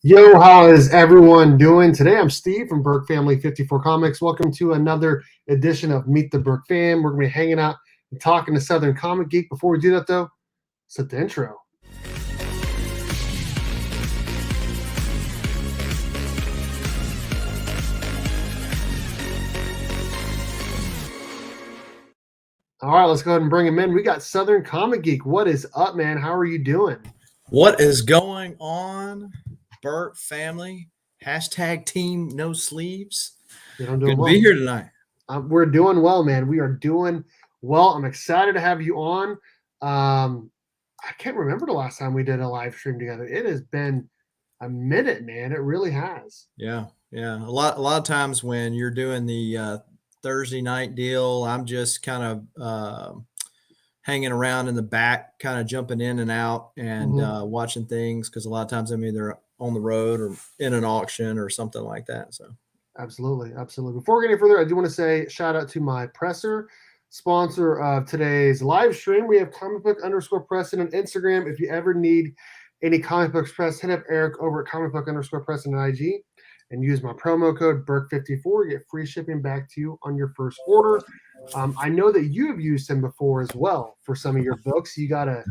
Yo, how is everyone doing today? I'm Steve from Berk Family 54 Comics. Welcome to another edition of Meet the Berkfam. We're going to be hanging out and talking to Southern Comic Geek. Before we do that, though, set the intro. All right, let's go ahead and bring him in. We got Southern Comic Geek. What is up, man? How are you doing? What is going on, Burt family? Hashtag team no sleeves. I'm doing Good to well. be here tonight. We're doing well, man. We are doing well. I'm excited to have you on. I can't remember the last time we did a live stream together. It has been a minute, man. It really has. Yeah. A lot of times when you're doing the Thursday night deal, I'm just kind of hanging around in the back, kind of jumping in and out and watching things, because a lot of times I'm either on the road or in an auction or something like that. So absolutely. Before we get any further, I do want to say shout out to my presser, sponsor of today's live stream. We have comicbook_Preston on Instagram. If you ever need any comic books press, hit up Eric over at comicbook_Preston on IG and use my promo code BERK54. Get free shipping back to you on your first order. I know that you have used him before as well for some of your books. You got a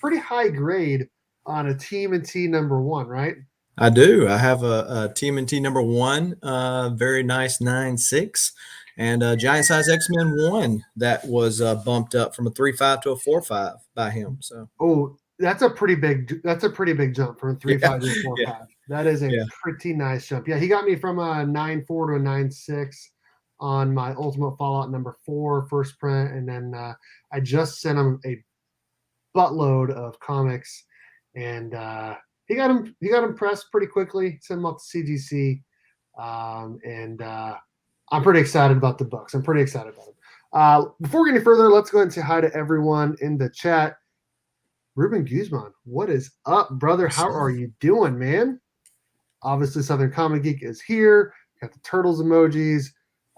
pretty high grade on a Tmnt #1, right? I do. I have a Tmnt #1, very nice 9.6, and a giant size X-Men 1 that was bumped up from a 3.5 to a 4.5 by him. So that's a pretty big jump from a 3.5 to a 4.5. Yeah. That is a pretty nice jump. Yeah, he got me from a 9.4 to a 9.6 on my Ultimate Fallout #4 first print, and then I just sent him a buttload of comics, and he got him pressed pretty quickly. Sent him up to CGC, and I'm pretty excited about the books. I'm pretty excited about them. Before we get any further, let's go ahead and say hi to everyone in the chat. Ruben Guzman, what is up, brother? How are you doing, man? Obviously, Southern Comic Geek is here. Got the turtles emojis.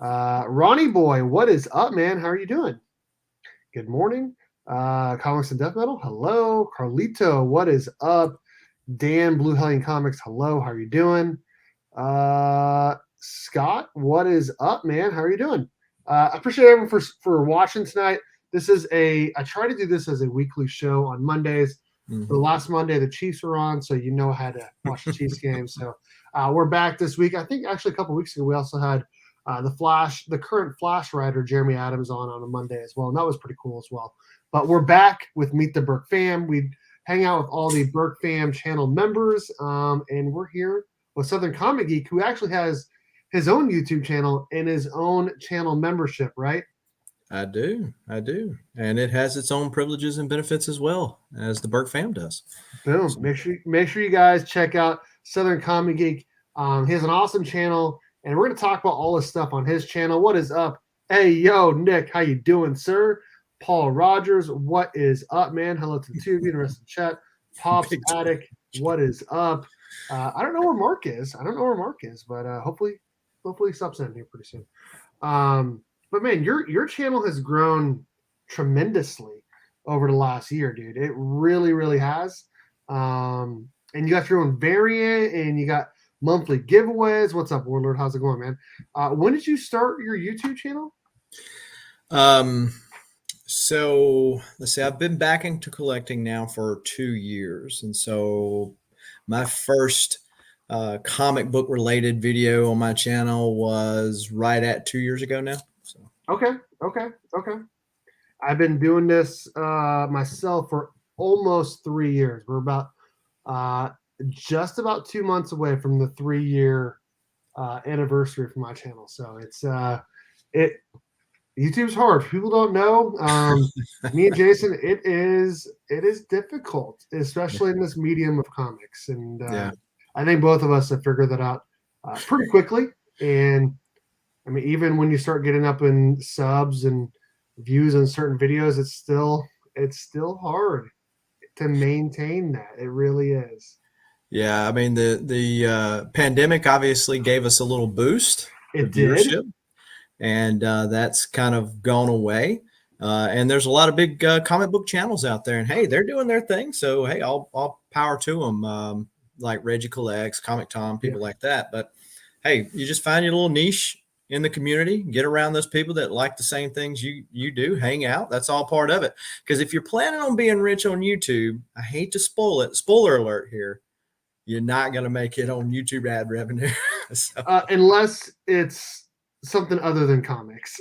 Ronnie Boy, what is up, man? How are you doing? Good morning. Comics and Death Metal, hello. Carlito, what is up? Dan, Blue Hellion Comics, hello. How are you doing? Scott, what is up, man? How are you doing? I appreciate everyone for watching tonight. I try to do this as a weekly show on Mondays. The last Monday, the Chiefs were on, so I had to watch the Chiefs game. So we're back this week. I think actually a couple of weeks ago, we also had the current Flash writer, Jeremy Adams, on a Monday as well. And that was pretty cool as well. But we're back with Meet the Berkfam. We hang out with all the Berkfam channel members, and we're here with Southern Comic Geek, who actually has his own YouTube channel and his own channel membership, right? I do. And it has its own privileges and benefits as well, as the Berkfam does. Boom. So make sure you guys check out Southern Comic Geek. He has an awesome channel, and we're going to talk about all this stuff on his channel. What is up? Hey, yo, Nick, how you doing, sir? Paul Rogers, what is up, man? Hello to the two of you, the rest of the chat. Pops Attic, what is up? I don't know where Mark is. But hopefully he stops in here pretty soon. But man, your channel has grown tremendously over the last year, dude. It really, really has. And you got your own variant, and you got monthly giveaways. What's up, Warlord? How's it going, man? When did you start your YouTube channel? So let's see, I've been back into collecting now for 2 years. And so my first comic book related video on my channel was right at 2 years ago now. So Okay. I've been doing this myself for almost 3 years. We're about just about 2 months away from the 3-year anniversary for my channel. So YouTube's hard. People don't know. Me and Jason, it is difficult, especially in this medium of comics. And I think both of us have figured that out pretty quickly. And I mean, even when you start getting up in subs and views on certain videos, it's still hard to maintain that. It really is. Yeah, I mean, the pandemic obviously gave us a little boost. It did. And that's kind of gone away. And there's a lot of big comic book channels out there, and hey, they're doing their thing. So hey, I'll power to them. like Reggie Collects, Comic Tom, people like that. But hey, you just find your little niche in the community, get around those people that like the same things you do, hang out. That's all part of it. Because if you're planning on being rich on YouTube, I hate to spoil it. Spoiler alert here. You're not going to make it on YouTube ad revenue. So. Unless it's something other than comics.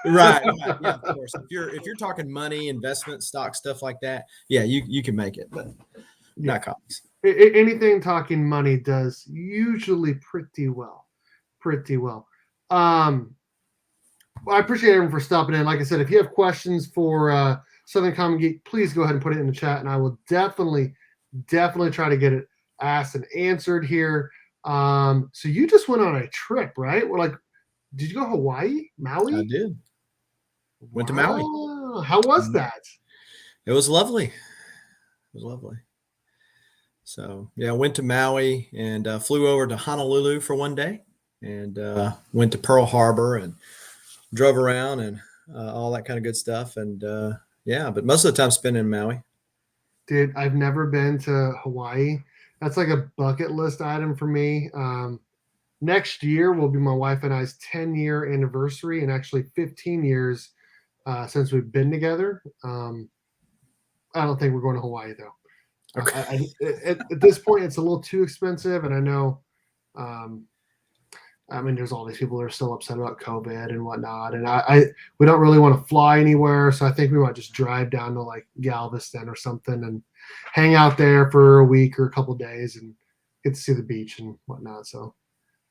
Right. Yeah, of course. If you're talking money, investment, stock, stuff like that, yeah, you can make it, but not comics. Anything talking money does usually pretty well. Well, I appreciate everyone for stopping in. Like I said, if you have questions for Southern Comics Geek, please go ahead and put it in the chat, and I will definitely try to get it asked and answered here. So you just went on a trip, right? Did you go to Hawaii, Maui? I did. Went to Maui. How was that? It was lovely. So yeah, I went to Maui and flew over to Honolulu for one day, and went to Pearl Harbor and drove around and all that kind of good stuff. And yeah, but most of the time spent in Maui. Dude, I've never been to Hawaii. That's like a bucket list item for me. Next year will be my wife and I's 10-year anniversary, and actually 15 years since we've been together. I don't think we're going to Hawaii, though. Okay. At this point, it's a little too expensive, and I know, there's all these people that are still upset about COVID and whatnot, and we don't really want to fly anywhere, so I think we might just drive down to like Galveston or something and hang out there for a week or a couple of days and get to see the beach and whatnot. So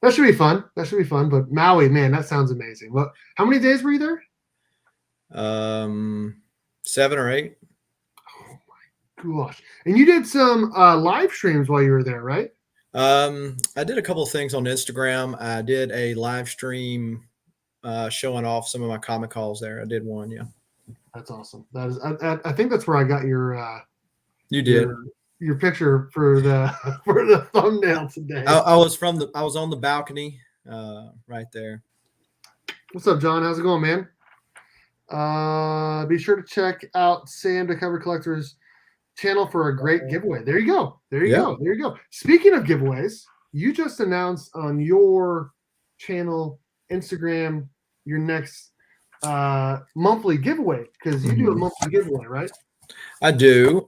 that should be fun. But Maui, man, that sounds amazing. How many days were you there? 7 or 8. Oh my gosh! And you did some live streams while you were there, right? I did a couple of things on Instagram. I did a live stream showing off some of my comic hauls there. I did one, yeah. That's awesome. That is, I think that's where I got your. You did your picture for the thumbnail today. I was on the balcony, right there. What's up, John? How's it going, man? Be sure to check out Sam the Cover Collector's channel for a great giveaway. There you go. Speaking of giveaways, you just announced on your channel, Instagram, your next monthly giveaway, because you do a monthly giveaway, right? I do.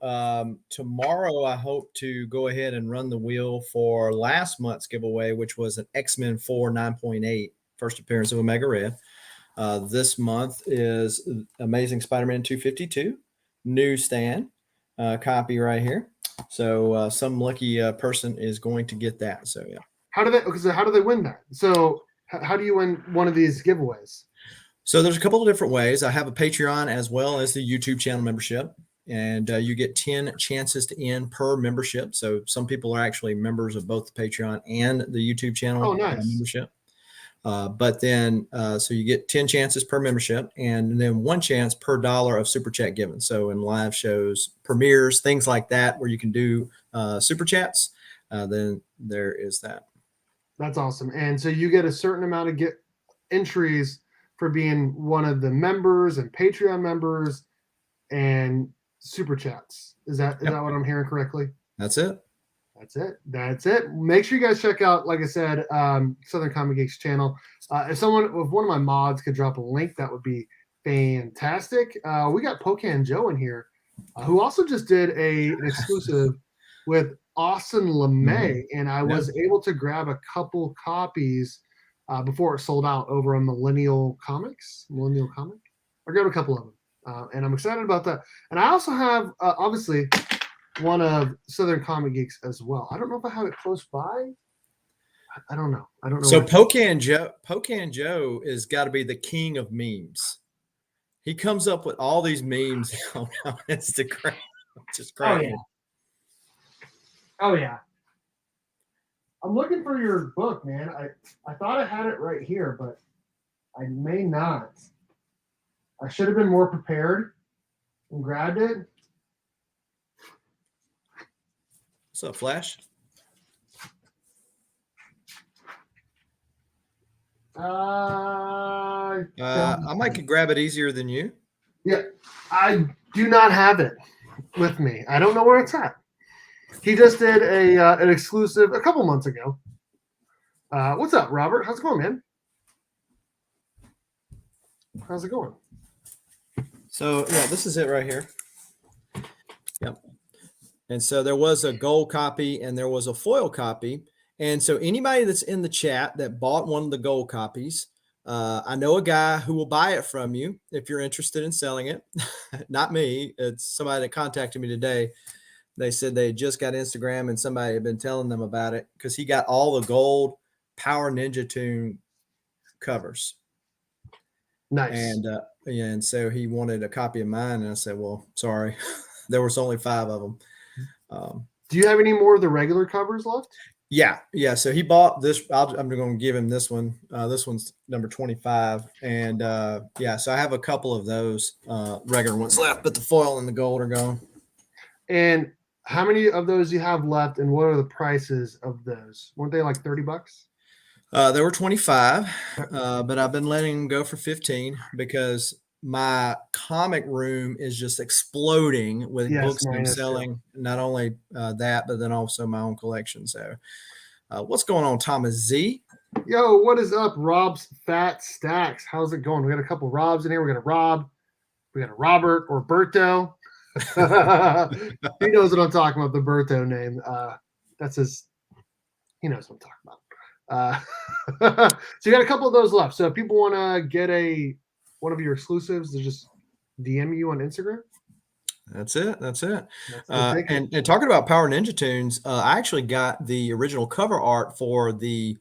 Tomorrow, I hope to go ahead and run the wheel for last month's giveaway, which was an X-Men 4 9.8, first appearance of Omega Red. This month is Amazing Spider-Man 252, newsstand. Copy right here. So some lucky person is going to get that. So yeah. How do they win that? So how do you win one of these giveaways? So there's a couple of different ways. I have a Patreon as well as the YouTube channel membership, and you get 10 chances to in per membership. So some people are actually members of both the Patreon and the YouTube channel membership. But then, so you get 10 chances per membership, and then 1 chance per $1 of super chat given. So in live shows, premieres, things like that, where you can do super chats, then there is that. That's awesome. And so you get a certain amount of entries for being one of the members and Patreon members and super chats. Is that what I'm hearing correctly? That's it. That's it. Make sure you guys check out, like I said, Southern Comics Geek's channel. If one of my mods could drop a link, that would be fantastic. We got Pocan Joe in here, who also just did an exclusive with Austin LeMay, and I was able to grab a couple copies before it sold out over on Millennial Comic. I grabbed a couple of them, and I'm excited about that. And I also have, obviously, one of Southern Comics Geeks as well. I don't know if I have it close by. I don't know. So Pocan Joe is got to be the king of memes. He comes up with all these memes on Instagram. Just crazy. Oh yeah. I'm looking for your book, man. I thought I had it right here, but I may not. I should have been more prepared and grabbed it. What's up, Flash? I might could grab it easier than you. Yeah, I do not have it with me. I don't know where it's at. He just did an exclusive a couple months ago. What's up, Robert? How's it going, man? How's it going? So yeah, this is it right here. Yep. And so there was a gold copy and there was a foil copy. And so anybody that's in the chat that bought one of the gold copies, I know a guy who will buy it from you if you're interested in selling it. Not me. It's somebody that contacted me today. They said they just got Instagram and somebody had been telling them about it because he got all the gold Power Ninja Tune covers. Nice. And so he wanted a copy of mine. And I said, well, sorry, there was only 5 of them. Do you have any more of the regular covers left? Yeah. So he bought this. I'm going to give him this one. This one's number 25. And so I have a couple of those regular ones left, but the foil and the gold are gone. And how many of those do you have left, and what are the prices of those? Weren't they like $30? They were 25, but I've been letting them go for 15 because my comic room is just exploding with books I'm selling. Not only that, but then also my own collection. So what's going on, Thomas Z? Yo, what is up, Rob's Fat Stacks? How's it going? We got a couple Robs in here. We got a Rob. We got a Robert or Berto. He knows what I'm talking about, the Berto name. That's his. He knows what I'm talking about. So you got a couple of those left. So if people want to get one of your exclusives, they just DM you on Instagram. That's it. And talking about Power Ninja Tunes, I actually got the original cover art for the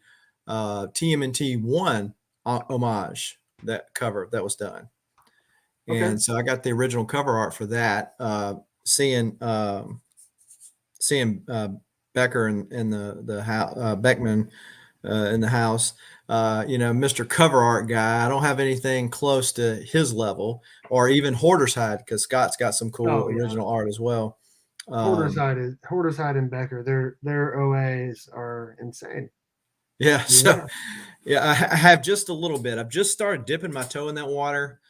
TMNT 1 homage, that cover that was done. Okay. And so I got the original cover art for that. Seeing Becker in the house, Beckman in the house. Mr. Cover Art guy. I don't have anything close to his level, or even Hoarder's Hide, because Scott's got some cool original art as well. Hoarder's Hide and Becker. Their OAs are insane. Yeah. So I have just a little bit. I've just started dipping my toe in that water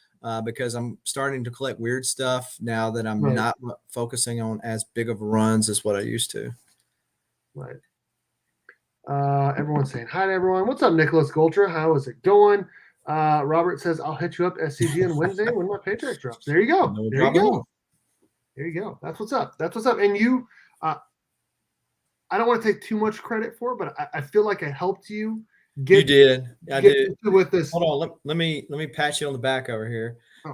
because I'm starting to collect weird stuff now that I'm not focusing on as big of runs as what I used to. Right. Everyone's saying hi to everyone. What's up, Nicholas Goltra? How is it going? Robert says, I'll hit you up SCG on Wednesday when my paycheck drops. There you go. There you go. That's what's up. And you, I don't want to take too much credit for it, but I feel like I helped you get. You did. I did. With this. Hold on. Let me pat you on the back over here. Oh.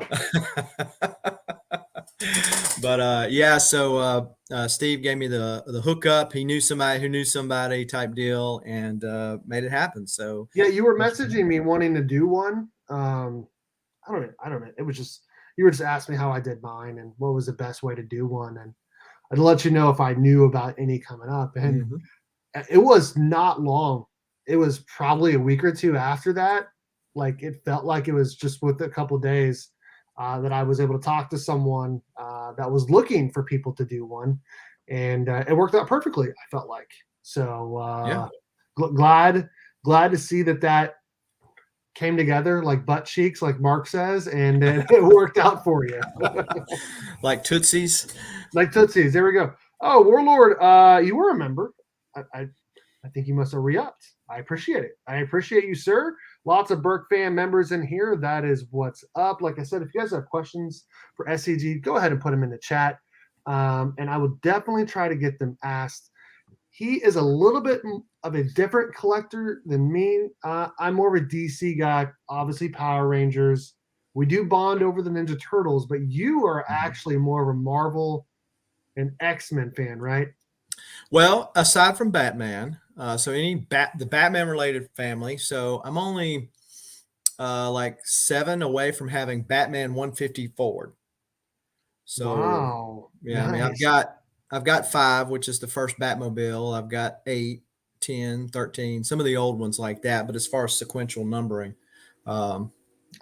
But so Steve gave me the hookup. He knew somebody who knew somebody type deal, and made it happen. So yeah, you were messaging me wanting to do one. I don't know. It was just, you were just asking me how I did mine and what was the best way to do one, and I'd let you know if I knew about any coming up. And it was not long. It was probably a week or two after that. Like, it felt like it was just with a couple of days that I was able to talk to someone that was looking for people to do one, and it worked out perfectly, I felt like. So glad to see that came together like butt cheeks, like Mark says, and it worked out for you. Like Tootsies. There we go. Oh, Warlord, you were a member. I think you must have re-upped. I appreciate it. I appreciate you, sir. Lots of Berkfam members in here. That is what's up. Like I said, if you guys have questions for SCG, go ahead and put them in the chat. And I will definitely try to get them asked. He is a little bit of a different collector than me. I'm more of a DC guy, obviously Power Rangers. We do bond over the Ninja Turtles, but you are actually more of a Marvel and X-Men fan, right? Well, aside from Batman, so the Batman related family. So I'm only like 7 away from having Batman 150 forward. So wow. Yeah, nice. I mean, I've got 5, which is the first Batmobile. I've got 8, 10, 13, some of the old ones like that. But as far as sequential numbering, I'm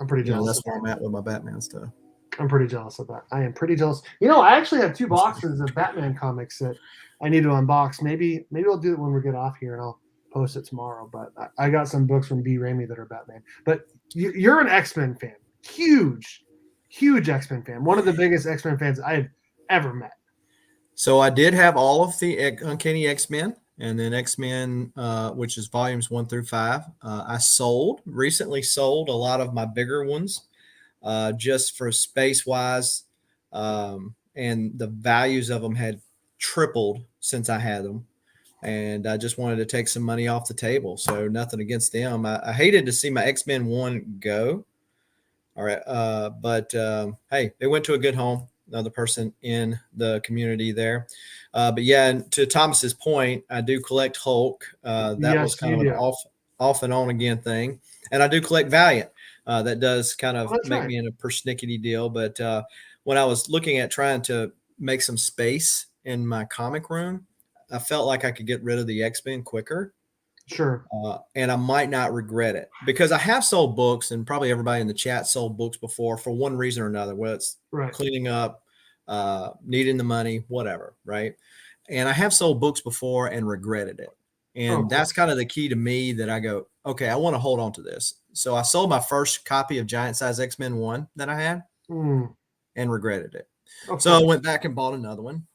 pretty jealous. That's where I'm at with my Batman stuff. I'm pretty jealous of that. I am pretty jealous. I actually have 2 boxes of Batman comics that I need to unbox. Maybe I'll do it when we get off here, and I'll post it tomorrow. But I got some books from B. Raimi that are Batman. But you're an X-Men fan. Huge X-Men fan. One of the biggest X-Men fans I've ever met. So I did have all of the Uncanny X-Men, and then X-Men, which is volumes 1 through 5. I recently sold a lot of my bigger ones, just for space wise. And the values of them had tripled since I had them. And I just wanted to take some money off the table. So nothing against them. I hated to see my X-Men 1 go. All right. But hey, they went to a good home. Another person in the community there. But yeah, and to Thomas's point, I do collect Hulk. That was kind of an off and on again thing. And I do collect Valiant. That does kind of make me in a persnickety deal. But when I was looking at trying to make some space in my comic room, I felt like I could get rid of the X-Men quicker. Sure. And I might not regret it, because I have sold books, and probably everybody in the chat sold books before for one reason or another, whether it's cleaning up, needing the money, whatever. Right. And I have sold books before and regretted it. And that's kind of the key to me, that I go, okay, I want to hold on to this. So I sold my first copy of Giant Size X-Men 1 that I had and regretted it. So I went back and bought another one.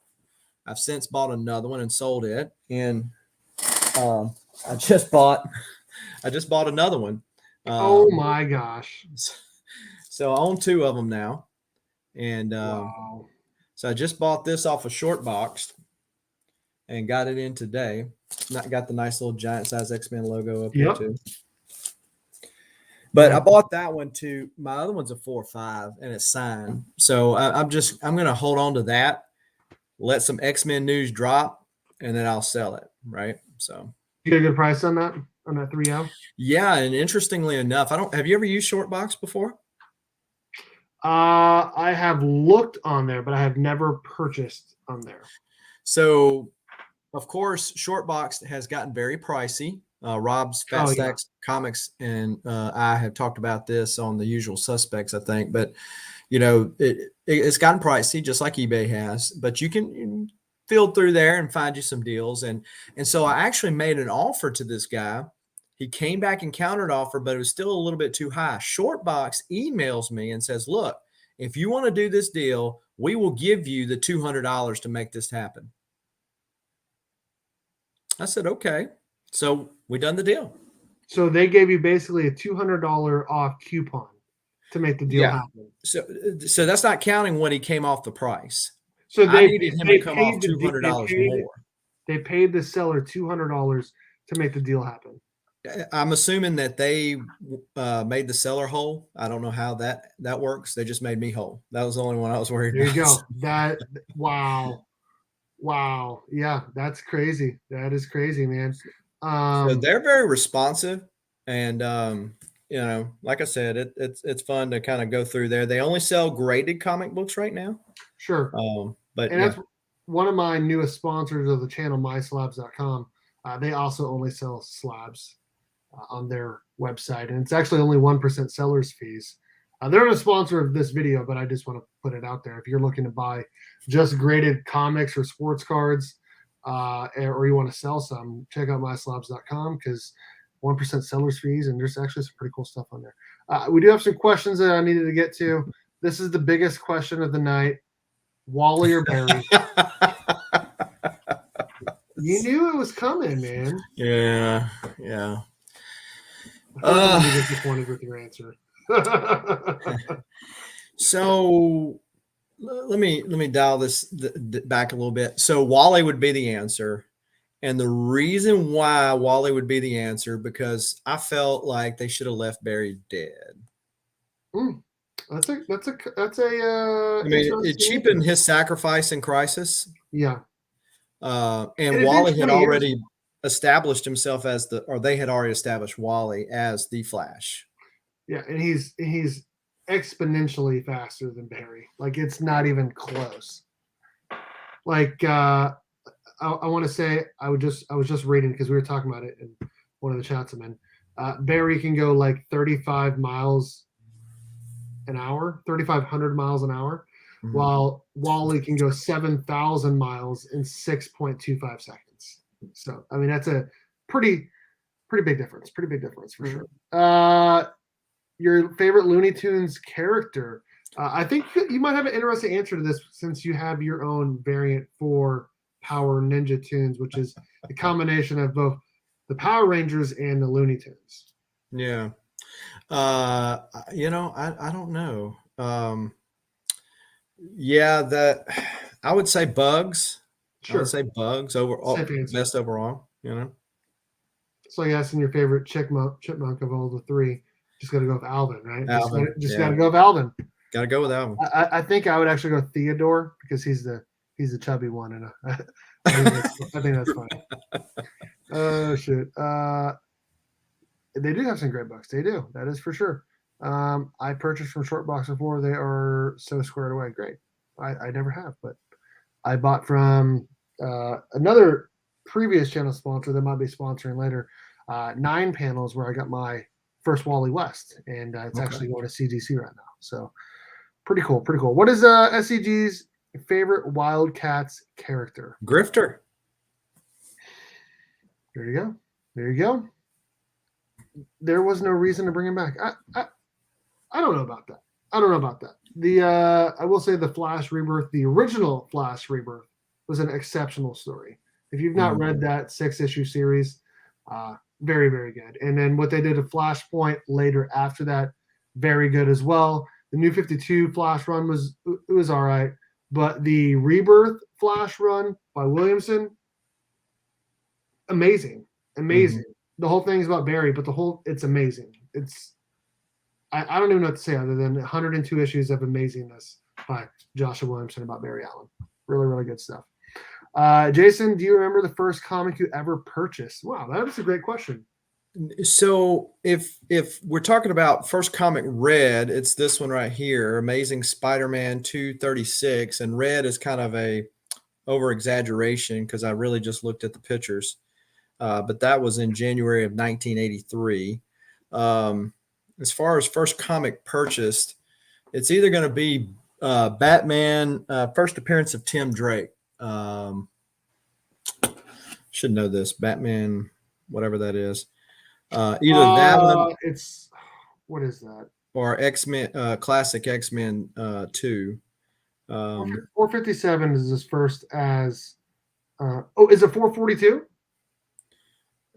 I've since bought another one and sold it. And I just bought another one. Oh my gosh. So I own 2 of them now. And so I just bought this off of Shortbox and got it in today. Got the nice little Giant Size X-Men logo up here too. But I bought that one too. My other one's a 4/5 and it's signed. So I'm going to hold on to that, let some X-Men news drop, and then I'll sell it. Right. So you get a good price on that 3L? Yeah. And interestingly enough, have you ever used Shortbox before? I have looked on there, but I have never purchased on there. So of course, Shortbox has gotten very pricey. Rob's Fat Stacks Comics and I have talked about this on The Usual Suspects, I think. But, it's gotten pricey, just like eBay has. But you can field through there and find you some deals. And so I actually made an offer to this guy. He came back and countered offer, but it was still a little bit too high. Shortbox emails me and says, look, if you want to do this deal, we will give you the $200 to make this happen. I said, okay. So we done the deal. So they gave you basically a $200 off coupon to make the deal happen. So that's not counting when he came off the price. So I needed him to come off $200 more. They paid the seller $200 to make the deal happen. I'm assuming that they made the seller whole. I don't know how that works. They just made me whole. That was the only one I was worried about. There you go. Wow. Yeah, that's crazy. That is crazy, man. So they're very responsive, and like I said, it's fun to kind of go through there. They only sell graded comic books right now. Sure. But that's one of my newest sponsors of the channel, myslabs.com. They also only sell slabs on their website, and it's actually only 1% seller's fees. They're not a sponsor of this video, but I just want to put it out there. If you're looking to buy just graded comics or sports cards, or you want to sell some, check out myslabs.com, because 1% seller's fees, and there's actually some pretty cool stuff on there. We do have some questions that I needed to get to. This is the biggest question of the night: Wally or Barry? You knew it was coming, man. Yeah. I'm disappointed with your answer. So let me dial this back a little bit. So Wally would be the answer. And the reason why Wally would be the answer, because I felt like they should have left Barry dead. That's a I mean, it cheapened his sacrifice in Crisis. Yeah. And Wally had already established himself they had already established Wally as the Flash. Yeah, and he's exponentially faster than Barry. Like, it's not even close. Like, I want to say, I was just reading, because we were talking about it in one of the chats I'm in. Barry can go like 35 miles an hour, 3,500 miles an hour, while Wally can go 7,000 miles in 6.25 seconds. So, I mean, that's a pretty big difference. Pretty big difference for sure. Your favorite Looney Tunes character? I think you might have an interesting answer to this since you have your own variant for Power Ninja Tunes, which is the combination of both the Power Rangers and the Looney Tunes. Yeah. You know, I don't know. Yeah, I would say Bugs. Sure. I would say Bugs overall, best overall, you know. So I guess in your favorite chipmunk of all the three, just got to go with Alvin, right? Alvin, just got to go with Alvin. Got to go with Alvin. I think I would actually go Theodore because he's the chubby one, and I think that's funny. Oh shit! They do have some great books. They do. That is for sure. I purchased from Short Box before. They are so squared away. Great. I never have, but I bought from another previous channel sponsor that might be sponsoring later. 9 Panels, where I got my first Wally West, and it's actually going to CGC right now. So pretty cool. Pretty cool. What is SCG's favorite Wildcats character? Grifter. There you go. There you go. There was no reason to bring him back. I don't know about that. I don't know about that. I will say the Flash Rebirth, the original Flash Rebirth, was an exceptional story. If you've not read that 6-issue series, very, very good. And then what they did to Flashpoint later after that, very good as well. The New 52 Flash run was all right, but the Rebirth Flash run by Williamson, amazing. The whole thing's about Barry, but it's amazing. I don't even know what to say other than 102 issues of amazingness by Joshua Williamson about Barry Allen. Really, really good stuff. Jason, do you remember the first comic you ever purchased? Wow, that was a great question. So if we're talking about first comic read, it's this one right here, Amazing Spider-Man 236, and red is kind of a over exaggeration because I really just looked at the pictures. But that was in January of 1983. As far as first comic purchased, it's either going to be Batman, first appearance of Tim Drake. Should know this. Batman, whatever that is. Either that one. It's, what is that? Or X-Men, classic X-Men 2. 457 is his first as. Is it 442?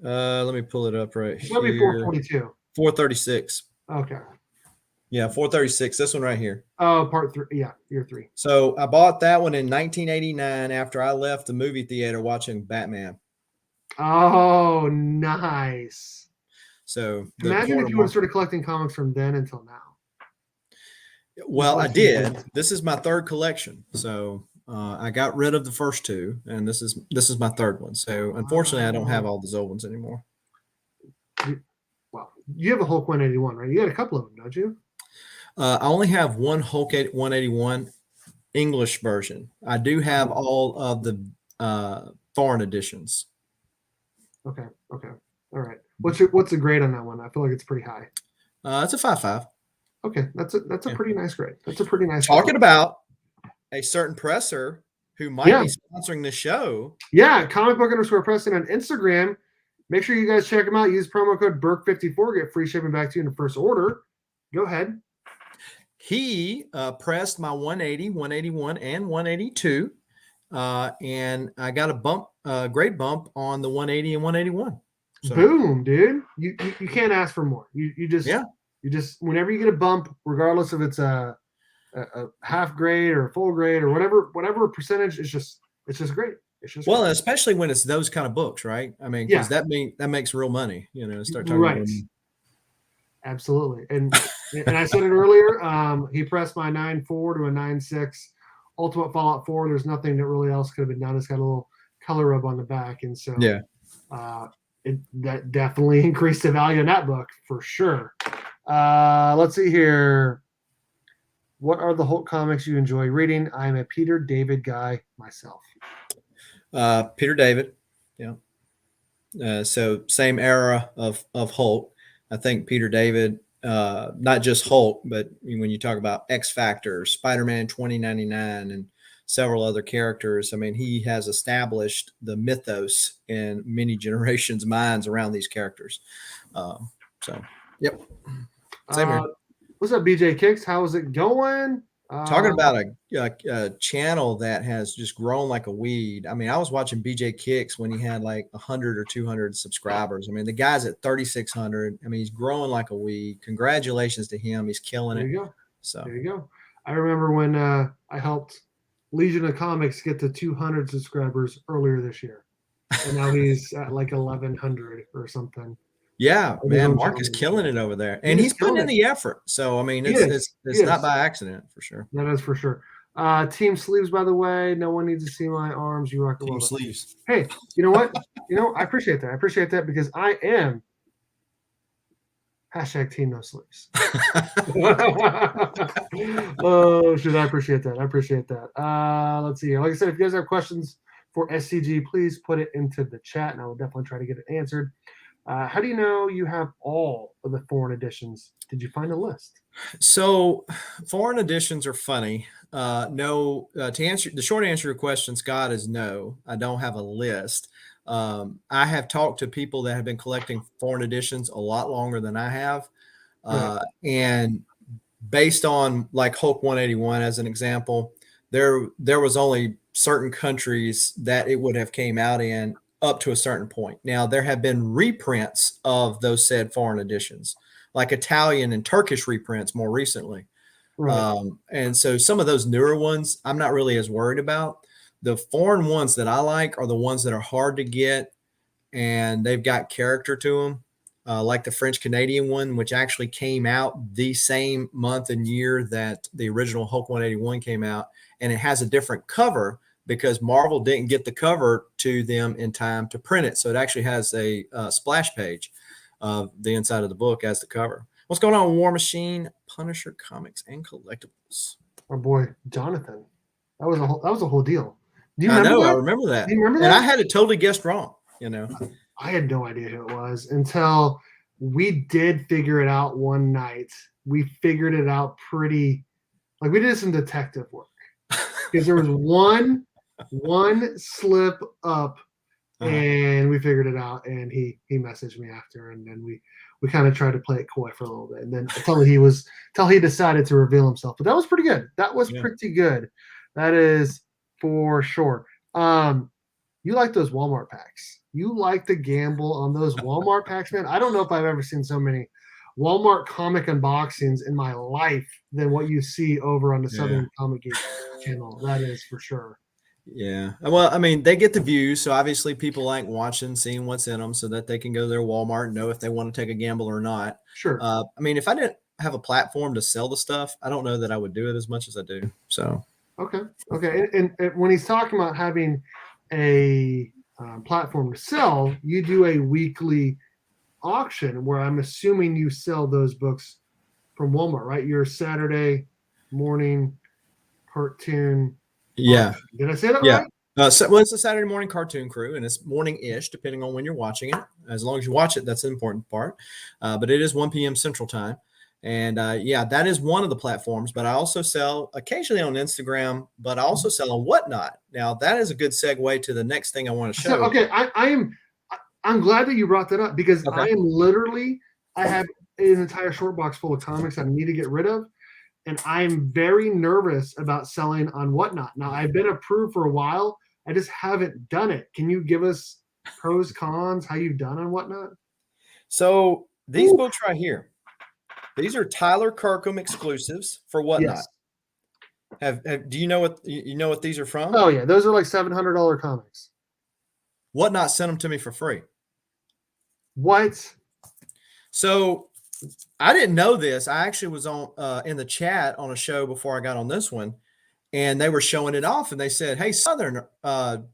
Let me pull it up right here. Maybe 442. 436. Okay. Yeah, 436. This one right here. Oh, part 3. Yeah, year 3. So I bought that one in 1989 after I left the movie theater watching Batman. Oh, nice. So imagine if you would have started collecting comics from then until now. Well, I did. This is my third collection. So I got rid of the first 2, and this is my third one. So unfortunately, I don't have all those old ones anymore. Well, you have a Hulk 181, right? You got a couple of them, don't you? I only have one Hulk 181 English version. I do have all of the foreign editions. Okay. All right. What's the grade on that one? I feel like it's pretty high. It's a 5.5. Okay, that's a pretty nice grade. That's a pretty nice. Talking about a certain presser who might be sponsoring the show. Yeah, comic_pressing on Instagram. Make sure you guys check them out. Use promo code BERK54. Get free shipping back to you in the first order. Go ahead. He pressed my 180, 181, and 182. And I got a grade bump on the 180 and 181. So. Boom, dude. You can't ask for more. You just whenever you get a bump, regardless if it's a half grade or a full grade or whatever percentage, it's just great. It's just great. Especially when it's those kind of books, right? I mean, because that makes real money, start talking about money. Absolutely. And I said it earlier, he pressed my 9.4 to a 9.6 Ultimate Fallout 4. There's nothing that really else could have been done. It's got a little color rub on the back. And so that definitely increased the value in that book for sure. Let's see here. What are the Hulk comics you enjoy reading? I'm a Peter David guy myself. Peter David. Yeah. So same era of Hulk. I think Peter David, not just Hulk, but when you talk about X Factor, Spider-Man 2099, and several other characters, I mean, he has established the mythos in many generations' minds around these characters. So, yep. Same here. What's up, BJ Kicks? How is it going? Talking about a channel that has just grown like a weed. I mean, I was watching BJ Kicks when he had like 100 or 200 subscribers. I mean, the guy's at 3,600. I mean, he's growing like a weed. Congratulations to him. He's killing it. There you go. So there you go. I remember when I helped Legion of Comics get to 200 subscribers earlier this year, and now he's at like 1,100 or something. Yeah, man, Mark is killing it over there, and he's putting in the effort. So I mean, it's not by accident for sure. That is for sure. Team sleeves, by the way. No one needs to see my arms. You rock it. Team sleeves. Hey, you know what? I appreciate that. I appreciate that because I am #team no sleeves. Oh, shit! I appreciate that. I appreciate that. Let's see here. Like I said, if you guys have questions for SCG, please put it into the chat, and I will definitely try to get it answered. How do you know you have all of the foreign editions? Did you find a list? So foreign editions are funny. No, to answer the short answer to your question, Scott, is no. I don't have a list. I have talked to people that have been collecting foreign editions a lot longer than I have. And based on like Hulk 181 as an example, there was only certain countries that it would have came out in up to a certain point. Now, there have been reprints of those said foreign editions, like Italian and Turkish reprints more recently. Right. And so some of those newer ones, I'm not really as worried about. The foreign ones that I like are the ones that are hard to get and they've got character to them, like the French Canadian one, which actually came out the same month and year that the original Hulk 181 came out. And it has a different cover because Marvel didn't get the cover to them in time to print it. So it actually has a splash page of the inside of the book as the cover. What's going on with War Machine, Punisher Comics, and Collectibles? Our boy Jonathan. That was a whole deal. Do you remember that? I remember that. Do you remember that? And I had it totally guessed wrong, I had no idea who it was until we did figure it out one night. We figured it out we did some detective work. Because there was one slip up and we figured it out, and he messaged me after, and then we kind of tried to play it coy for a little bit, and then until he decided to reveal himself. But that was pretty good. That was pretty good. That is for sure. You like those Walmart packs. You like the gamble on those Walmart packs, man. I don't know if I've ever seen so many Walmart comic unboxings in my life than what you see over on the Southern Comics Geek channel. That is for sure. Yeah. Well, I mean, they get the views. So obviously people like watching, seeing what's in them so that they can go to their Walmart and know if they want to take a gamble or not. Sure. I mean, if I didn't have a platform to sell the stuff, I don't know that I would do it as much as I do. So. Okay. And when he's talking about having a platform to sell, you do a weekly auction where I'm assuming you sell those books from Walmart, right? Your Saturday morning cartoon. Yeah. Did I say that right? Well, it's a Saturday morning cartoon crew, and it's morning-ish, depending on when you're watching it. As long as you watch it, that's the important part. But it is 1 p.m. Central Time. And that is one of the platforms. But I also sell occasionally on Instagram, but I also sell on Whatnot. Now, that is a good segue to the next thing I want to show. So, okay, I'm glad that you brought that up because I have an entire short box full of comics I need to get rid of. And I'm very nervous about selling on Whatnot. Now, I've been approved for a while. I just haven't done it. Can you give us pros, cons, how you've done on Whatnot? So these books right here, these are Tyler Kirkham exclusives for Whatnot. Yes. Do you know what these are from? Oh yeah, those are like $700 comics. Whatnot sent them to me for free. What? So I didn't know this. I actually was on in the chat on a show before I got on this one, and they were showing it off, and they said, "Hey, Southern,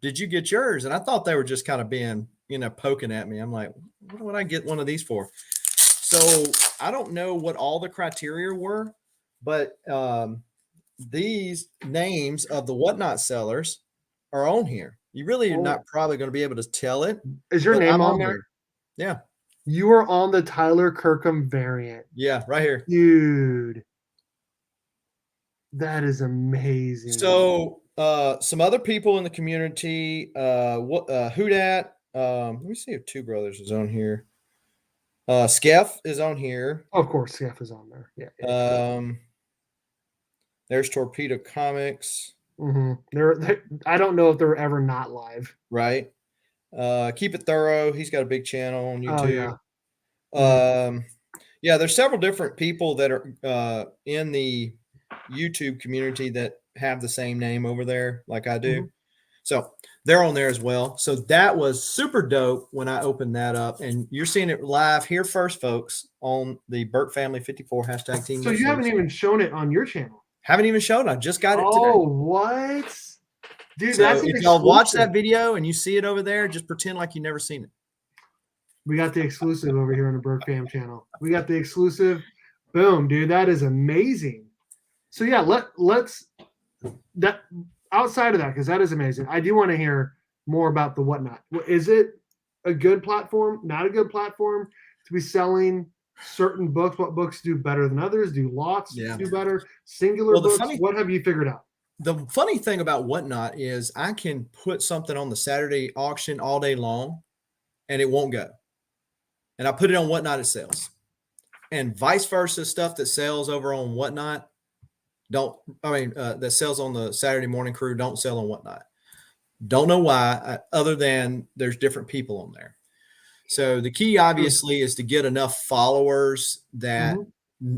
did you get yours?" And I thought they were just kind of being, poking at me. I'm like, what would I get one of these for? So I don't know what all the criteria were, but these names of the Whatnot sellers are on here. You really are not probably going to be able to tell it. Is your name on there? Yeah. You are on the Tyler Kirkham variant. Yeah, right here. Dude. That is amazing. So some other people in the community, who dat? Let me see if Two Brothers is on here. Skeff is on here. Of course, Skeff is on there. Yeah. There's Torpedo Comics. They're I don't know if they're ever not live. Right. Keep It Thorough. He's got a big channel on YouTube. Oh, yeah. Yeah, there's several different people that are in the YouTube community that have the same name over there, like I do. So they're on there as well. So that was super dope when I opened that up. And you're seeing it live here first, folks, on the Berk Family 54 hashtag team. So you haven't even shown it on your channel. Haven't even shown. I just got it today. Oh, what? Dude, so that's if y'all watch that video and you see it over there, just pretend like you never seen it. We got the exclusive over here on the Berkfam channel. We got the exclusive. Boom, dude, that is amazing. So yeah, let's that outside of that, because that is amazing. I do want to hear more about the Whatnot. Is it a good platform? Not a good platform to be selling certain books? What books do better than others? Do lots do better? Singular books? What have you figured out? The funny thing about Whatnot is I can put something on the Saturday auction all day long and it won't go. And I put it on Whatnot, it sells. And vice versa, stuff that sells over on Whatnot that sells on the Saturday morning crew don't sell on Whatnot. Don't know why, other than there's different people on there. So the key obviously is to get enough followers that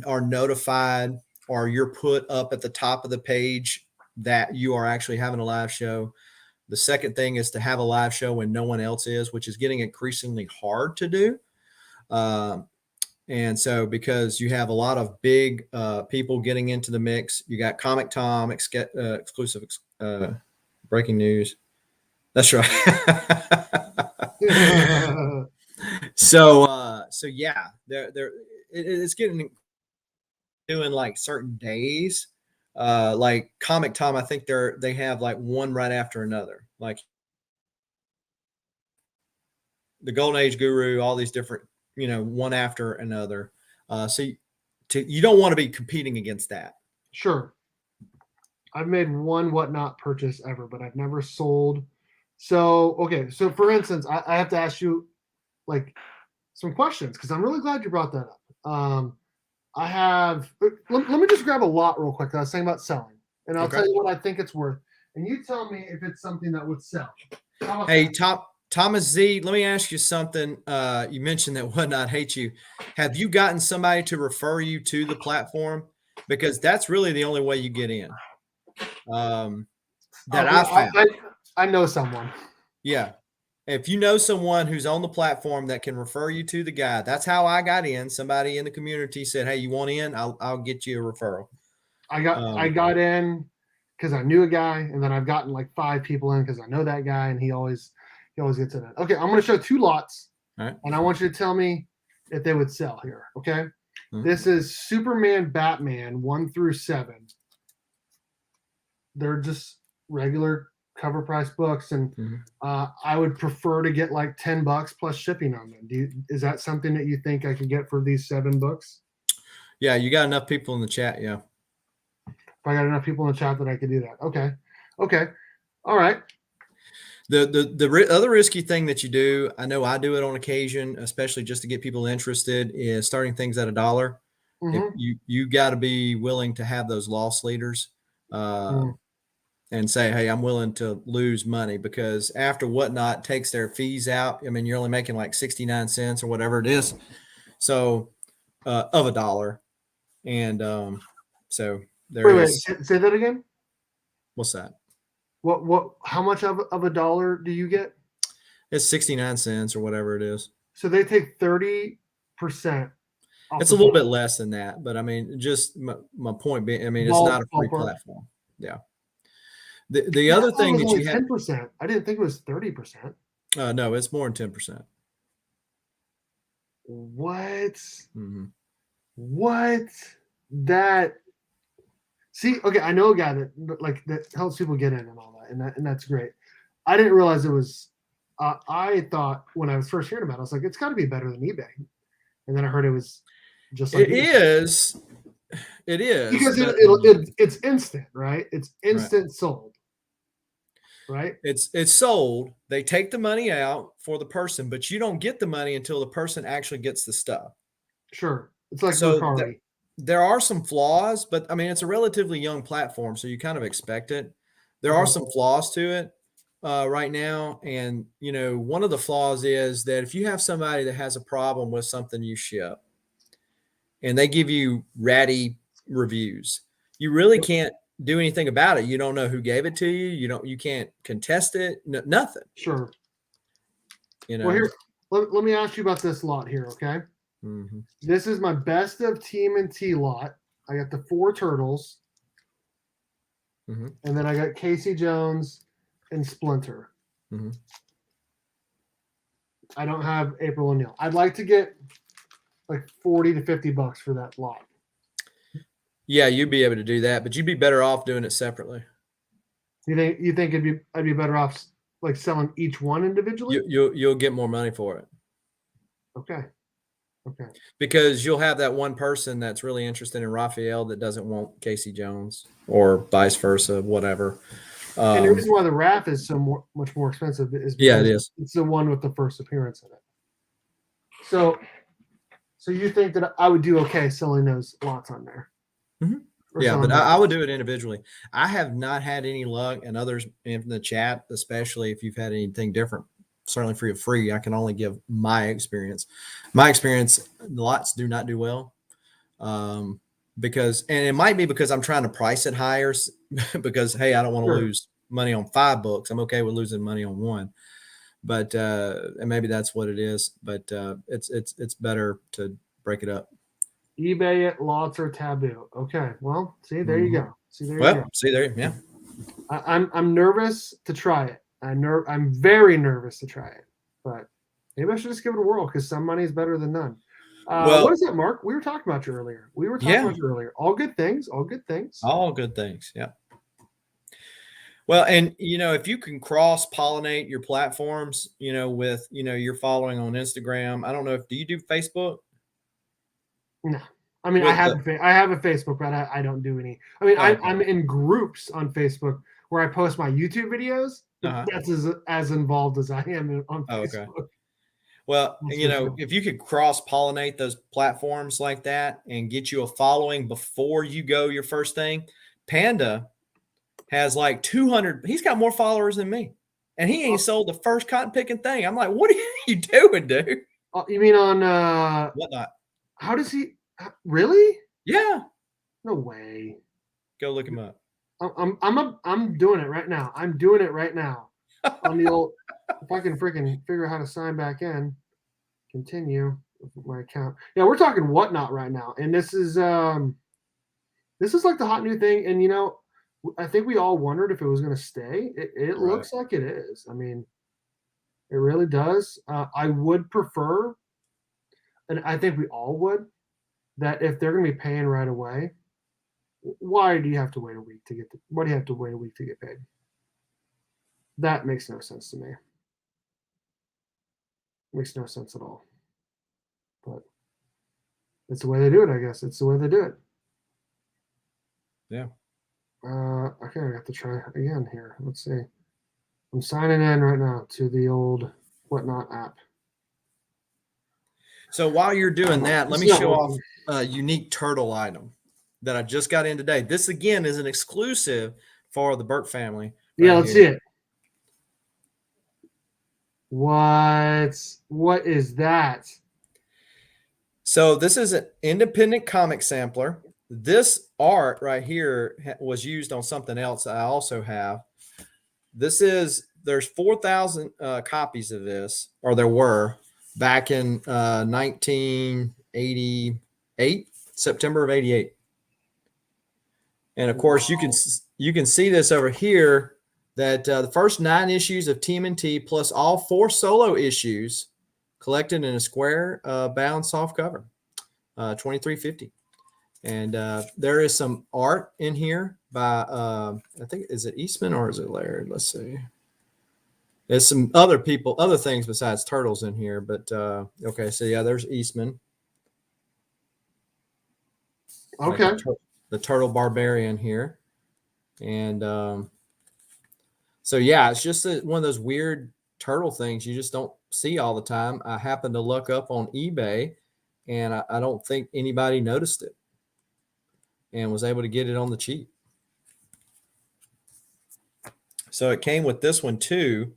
are notified, or you're put up at the top of the page that you are actually having a live show. The second thing is to have a live show when no one else is, which is getting increasingly hard to do. And so because you have a lot of big people getting into the mix, you got Comic Tom, exclusive breaking news. That's right. So yeah, it's getting doing like certain days. Like Comic Tom, I think they have like one right after another, like the Golden Age Guru, all these different, one after another. So you don't want to be competing against that. Sure. I've made one Whatnot purchase ever, but I've never sold. So, okay. So for instance, I have to ask you like some questions because I'm really glad you brought that up. I have, let me just grab a lot real quick that I was saying about selling, and I'll tell you what I think it's worth. And you tell me if it's something that would sell. Hey, Thomas Z, let me ask you something. You mentioned that Whatnot hates you. Have you gotten somebody to refer you to the platform? Because that's really the only way you get in. I found. I know someone. Yeah. If you know someone who's on the platform that can refer you to the guy, that's how I got in. Somebody in the community said, "Hey, you want in? I'll get you a referral." I got in because I knew a guy, and then I've gotten like 5 people in because I know that guy, and he always gets in it. Okay, I'm going to show 2 lots, and I want you to tell me if they would sell here. Okay, this is Superman, Batman 1 through 7. They're just regular cover price books, and I would prefer to get like $10 plus shipping on them. Is that something that you think I could get for these 7 books? Yeah, you got enough people in the chat. Yeah, if I got enough people in the chat that I could do that. Okay, all right. The other risky thing that you do, I know I do it on occasion, especially just to get people interested, is starting things at $1. You got to be willing to have those loss leaders. And say, hey, I'm willing to lose money, because after Whatnot takes their fees out, I mean, you're only making like 69 cents or whatever it is. So of $1. And so there is. Say that again. What's that? How much of $1 do you get? It's 69 cents or whatever it is. So they take 30%. It's a little bit less than that, but I mean, just my point being, I mean, it's not a free platform. Yeah. The other thing that you have 10%. I didn't think it was 30%. No, it's more than 10%. What? What? That? See, okay, I know a guy that helps people get in and all that, and that's great. I didn't realize it was. I thought when I was first hearing about it, I was like, it's got to be better than eBay, and then I heard it was just like it is. It is because it's instant, right? It's instant sold. Right. It's sold. They take the money out for the person, but you don't get the money until the person actually gets the stuff. Sure. It's like Mercari. there are some flaws, but I mean, it's a relatively young platform, so you kind of expect it. There are some flaws to it right now. And, you know, one of the flaws is that if you have somebody that has a problem with something you ship and they give you ratty reviews, you really can't do anything about it. You don't know who gave it to you. You can't contest it. Nothing. Sure. You know, well, here, let me ask you about this lot here. Okay. mm-hmm. This is my best of TMNT lot. I got the 4 turtles. Mm-hmm. And then I got Casey Jones and Splinter. Mm-hmm. I don't have April O'Neil. I'd like to get like $40 to $50 for that lot. Yeah, you'd be able to do that, but you'd be better off doing it separately. You think I'd be better off like selling each one individually? You'll get more money for it. Okay. Because you'll have that one person that's really interested in Raphael that doesn't want Casey Jones, or vice versa, whatever. And the reason why the Raph is so much more expensive is because it is. It's the one with the first appearance in it. So you think that I would do okay selling those lots on there? Mm-hmm. Yeah, but I would do it individually. I have not had any luck, and others in the chat, especially if you've had anything different, certainly for free. I can only give my experience. My experience, the lots do not do well. Because, and it might be because I'm trying to price it higher because, hey, I don't want to lose money on 5 books. I'm okay with losing money on 1, but, and maybe that's what it is, but, it's better to break it up. eBay it, lots are taboo. Okay. Well, see, there you go. You go. See there. Yeah. I'm nervous to try it. I'm very nervous to try it, but maybe I should just give it a whirl because some money is better than none. What is that, Mark? We were talking about you earlier. All good things. All good things. All good things. Yeah. Well, and if you can cross-pollinate your platforms, with your following on Instagram. I don't know do you do Facebook? No. I mean, I have a Facebook, but I don't do any. I mean, I'm in groups on Facebook where I post my YouTube videos. That's as involved as I am on Facebook. Okay. Well, if you could cross-pollinate those platforms like that and get you a following before you go your first thing, Panda has like 200. He's got more followers than me, and he ain't sold the first cotton picking thing. I'm like, what are you doing, dude? You mean on Whatnot? How does he really? Yeah. No way. Go look him up. I'm doing it right now. I'm doing it right now on the old. If I can freaking figure out how to sign back in, continue with my account. Yeah, we're talking Whatnot right now, and this is like the hot new thing. And I think we all wondered if it was going to stay. It looks like it is. I mean, it really does. I would prefer, and I think we all would, that if they're going to be paying right away, why do you have to wait a week to get? Why do you have to wait a week to get paid? That makes no sense to me. Makes no sense at all. But it's the way they do it, I guess. It's the way they do it. Yeah. Okay, I got to try again here. Let's see. I'm signing in right now to the old Whatnot app. So while you're doing that, let me show off a unique turtle item that I just got in today. This, again, is an exclusive for the Berk family. Yeah, let's see it. What is that? So this is an independent comic sampler. This art right here was used on something else I also have. There's 4,000 copies of this, or there were, back in 1988, September of 88. And of course, you can see this over here, that the first 9 issues of TMNT plus all 4 solo issues collected in a square bound soft cover, $23.50. And there is some art in here by I think, is it Eastman or is it Laird? Let's see. There's some other things besides turtles in here, but okay. So yeah, there's Eastman. Okay. Like the turtle barbarian here, and so yeah, it's just one of those weird turtle things you just don't see all the time. I happened to look up on eBay, and I don't think anybody noticed it. and was able to get it on the cheap. So it came with this one too.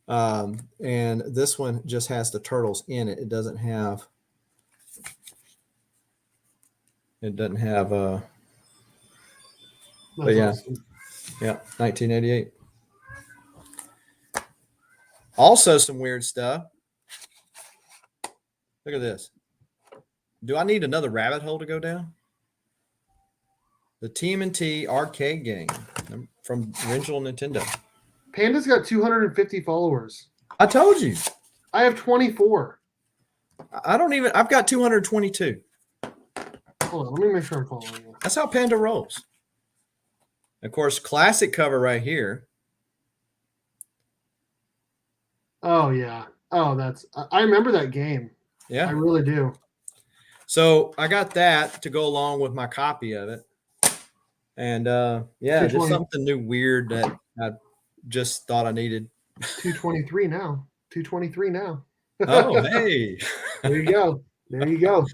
And this one just has the turtles in it. It doesn't have but yeah. Awesome. Yeah, 1988. Also some weird stuff. Look at this. Do I need another rabbit hole to go down? The Tmnt Arcade game from original Nintendo. Panda's got 250 followers. I told you. I have 24. I've got 222. Hold on, let me make sure I'm following you. That's how Panda rolls. Of course, classic cover right here. Oh, yeah. Oh, I remember that game. Yeah. I really do. So I got that to go along with my copy of it. And yeah, just something new, weird that I just thought I needed. 223 now. 223 now. Oh, hey. There you go. There you go.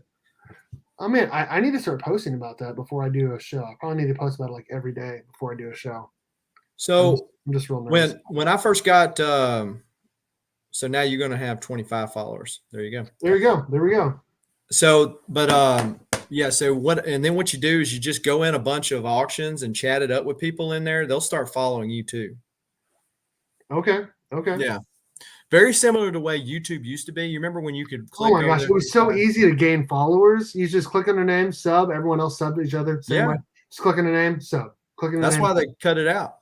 Oh, man, I need to start posting about that before I do a show. I probably need to post about it like every day before I do a show. So I'm just real nervous. When I first got, so now you're going to have 25 followers. There you go. There you go. There we go. So, but yeah, so what you do is you just go in a bunch of auctions and chat it up with people in there. They'll start following you too. Okay. Yeah. Very similar to the way YouTube used to be. You remember when you could click? Oh my gosh, it was so easy to gain followers. You just click on their name, sub. Everyone else sub to each other. Same way. Just click on the name, sub. That's why they cut it out.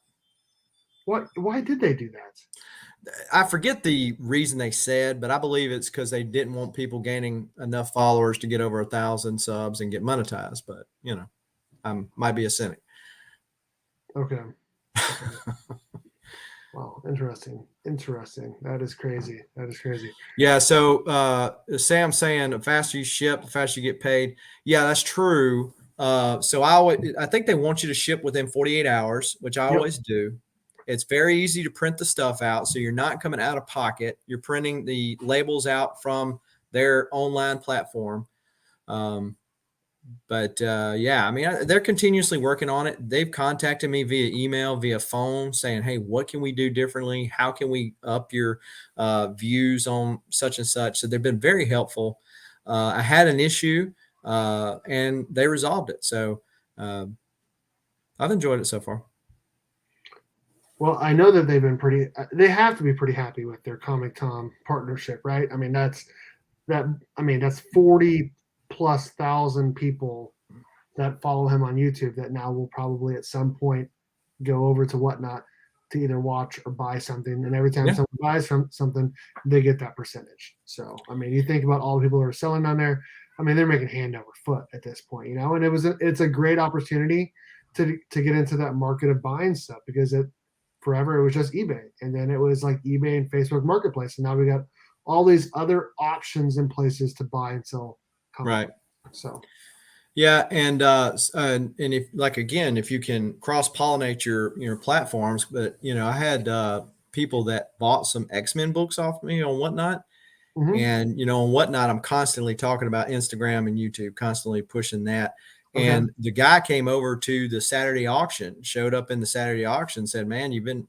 What? Why did they do that? I forget the reason they said, but I believe it's because they didn't want people gaining enough followers to get over 1,000 subs and get monetized. But you know, I might be a cynic. Okay. Wow, interesting. That is crazy. Yeah. So Sam's saying the faster you ship, the faster you get paid. Yeah, that's true. So I think they want you to ship within 48 hours, which I always do. It's very easy to print the stuff out, so you're not coming out of pocket. You're printing the labels out from their online platform. But yeah, I mean, they're continuously working on it. They've contacted me via email, via phone, saying, hey, what can we do differently? How can we up your views on such and such? So they've been very helpful. I had an issue and they resolved it. So I've enjoyed it so far. Well, I know that they have to be pretty happy with their Comic Tom partnership, right? I mean, that's 40 plus thousand people that follow him on YouTube that now will probably at some point go over to Whatnot to either watch or buy something. And every time someone buys something, they get that percentage. So, I mean, you think about all the people who are selling on there. I mean, they're making hand over foot at this point, you know, and it's a great opportunity to get into that market of buying stuff, because forever it was just eBay, and then it was like eBay and Facebook Marketplace, and now we got all these other options and places to buy and sell comics. Right. So yeah, and if you can cross pollinate your platforms, but you know, I had people that bought some X-Men books off me on Whatnot. Mm-hmm. And you know, on Whatnot, I'm constantly talking about Instagram and YouTube, constantly pushing that. Okay. And the guy came over to the Saturday auction, showed up in the Saturday auction, said, man, you've been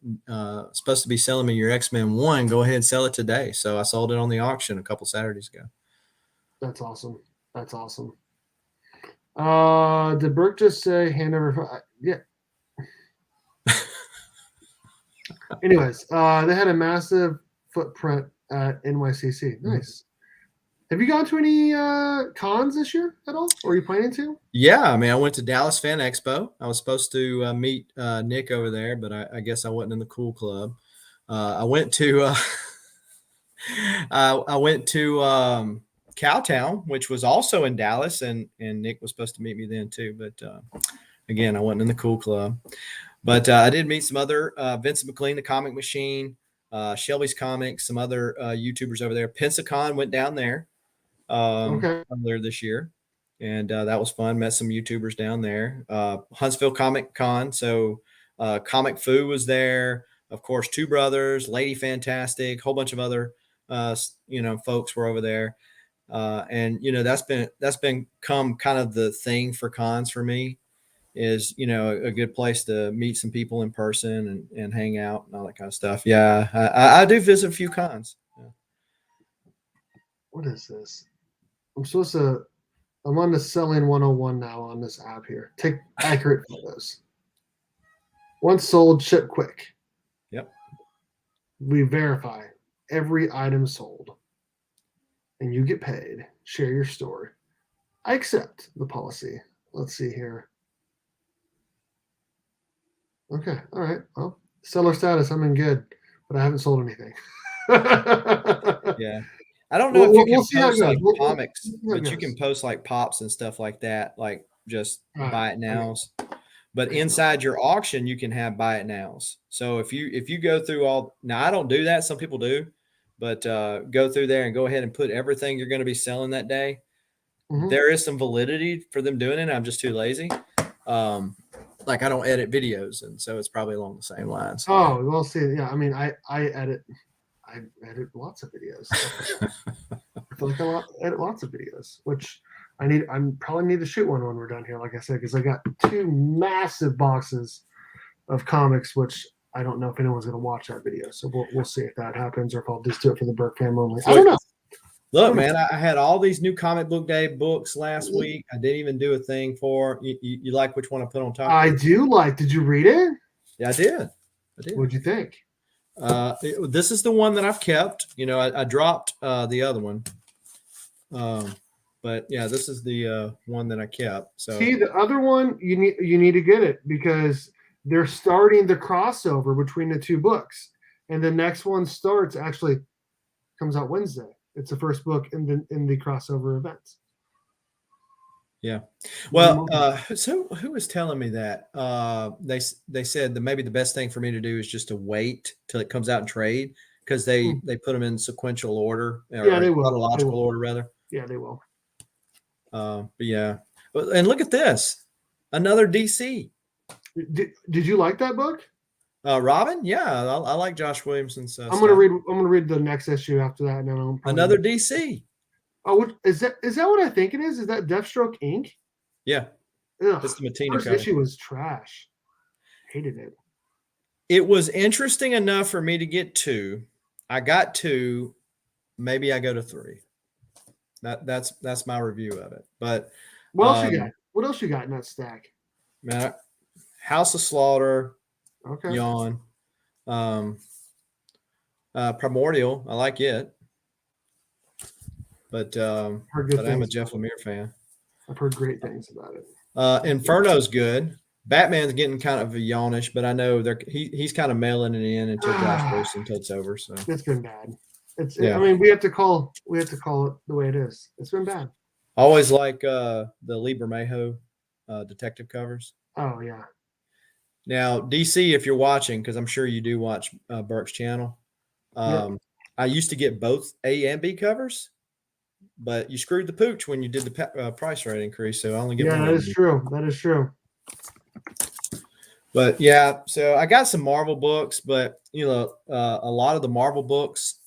supposed to be selling me your X-Men 1. Go ahead and sell it today. So I sold it on the auction a couple Saturdays ago. That's awesome. Did Burke just say hand over? Yeah. Anyways, they had a massive footprint at NYCC. Nice. Have you gone to any cons this year at all? Or are you planning to? Yeah, I mean, I went to Dallas Fan Expo. I was supposed to meet Nick over there, but I guess I wasn't in the cool club. I went to Cowtown, which was also in Dallas, and Nick was supposed to meet me then too. But again, I wasn't in the cool club. But I did meet some other Vincent McLean, the Comic Machine, Shelby's Comics, some other YouTubers over there. Pensacon went down there earlier this year, and that was fun. Met some YouTubers down there. Huntsville Comic Con, so Comic Fu was there. Of course, Two Brothers, Lady Fantastic, whole bunch of other folks were over there. And you know, that's become kind of the thing for cons for me. is, you know, a good place to meet some people in person and hang out and all that kind of stuff. Yeah, I do visit a few cons. Yeah. What is this? I'm on the selling 101 now on this app here. Take accurate photos. Once sold, ship quick. Yep. We verify every item sold. And you get paid. Share your story. I accept the policy. Let's see here. Okay. All right. Well, seller status, I'm in good, but I haven't sold anything. Yeah. I don't know if you can post like We'll comics, but you can post like pops and stuff like that, like just buy it nows. But inside your auction, you can have buy it nows. So if you go through now I don't do that. Some people do, but go through there and go ahead and put everything you're going to be selling that day. There is some validity for them doing it. I'm just too lazy. Like I don't edit videos, and so it's probably along the same lines. Oh, we'll see. Yeah, I mean, I edit lots of videos. I feel like I edit lots of videos, which I probably need to shoot one when we're done here, like I said, because I got 2 massive boxes of comics, which I don't know if anyone's going to watch that video. So we'll see if that happens, or if I'll just do it for the Berkfam only. I don't know. Look, man, I had all these new comic book day books last week. I didn't even do a thing for you. Like which one I put on top? I do like. Did you read it? Yeah, I did. What'd you think? This is the one that I've kept. You know, I dropped the other one. But yeah, this is the one that I kept. So see, the other one you need to get it because they're starting the crossover between the 2 books, and the next one comes out Wednesday. It's the first book in the crossover event. Yeah. Well, so who was telling me that? They said that maybe the best thing for me to do is just to wait till it comes out in trade because they put them in sequential order or they will. chronological order rather. Yeah, they will. But yeah, and look at this, another DC. Did you like that book? Robin? Yeah, I like Josh Williamson's. I'm gonna read the next issue after that. And then another DC. Oh, is that what I think it is? Is that Deathstroke Inc? Yeah. Ugh, it's the Matina first cover. issue was trash. Hated it. It was interesting enough for me to get 2. I got 2. Maybe I go to 3. That's my review of it. But what else you got? What else you got in that stack? Man, House of Slaughter. Okay. Yawn. Primordial. I like it. But I'm a Jeff Lemire fan. I've heard great things about it. Inferno's good. Batman's getting kind of a yawnish, but I know he's kind of mailing it in until Josh Wilson takes over. So it's been bad. I mean, we have to call it the way it is. It's been bad. I always like the Lee Bermejo detective covers. Oh yeah. Now DC, if you're watching, because I'm sure you do watch Burke's channel, I used to get both A and B covers, but you screwed the pooch when you did the price rate increase. So I only get one. That is true. That is true. But yeah, so I got some Marvel books, but you know, a lot of the Marvel books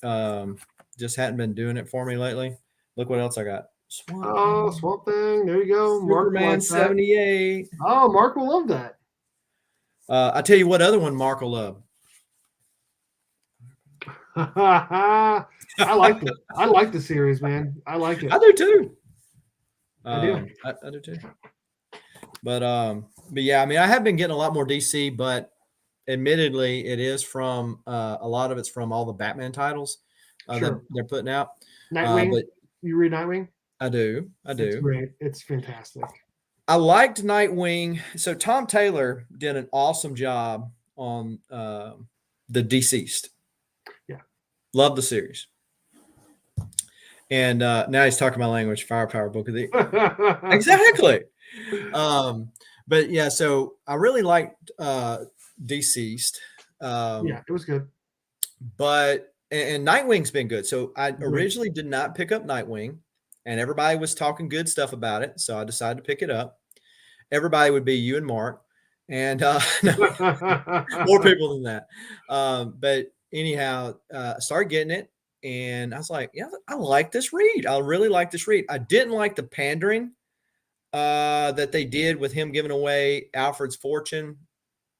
just hadn't been doing it for me lately. Look what else I got. Swamp Thing. There you go. Superman 78. Oh, Mark will love that. I tell you what other one Mark will love. I like it. I like the series, man. I like it. I do too. I do. I do too. But yeah, I mean, I have been getting a lot more DC, but admittedly, it is from a lot of it's from all the Batman titles that they're putting out. Nightwing. But you read Nightwing? I do. It's great. It's fantastic. I liked Nightwing. So Tom Taylor did an awesome job on the Deceased. Yeah. Love the series. And now he's talking my language, Firepower Book of the Year. Exactly. But yeah, so I really liked Deceased. Yeah, it was good. But and Nightwing's been good. So I originally did not pick up Nightwing, and everybody was talking good stuff about it. So I decided to pick it up. Everybody would be you and Mark, and no, more people than that. But anyhow, I started getting it, and I was like, yeah, I like this read. I really like this read. I didn't like the pandering that they did with him giving away Alfred's fortune.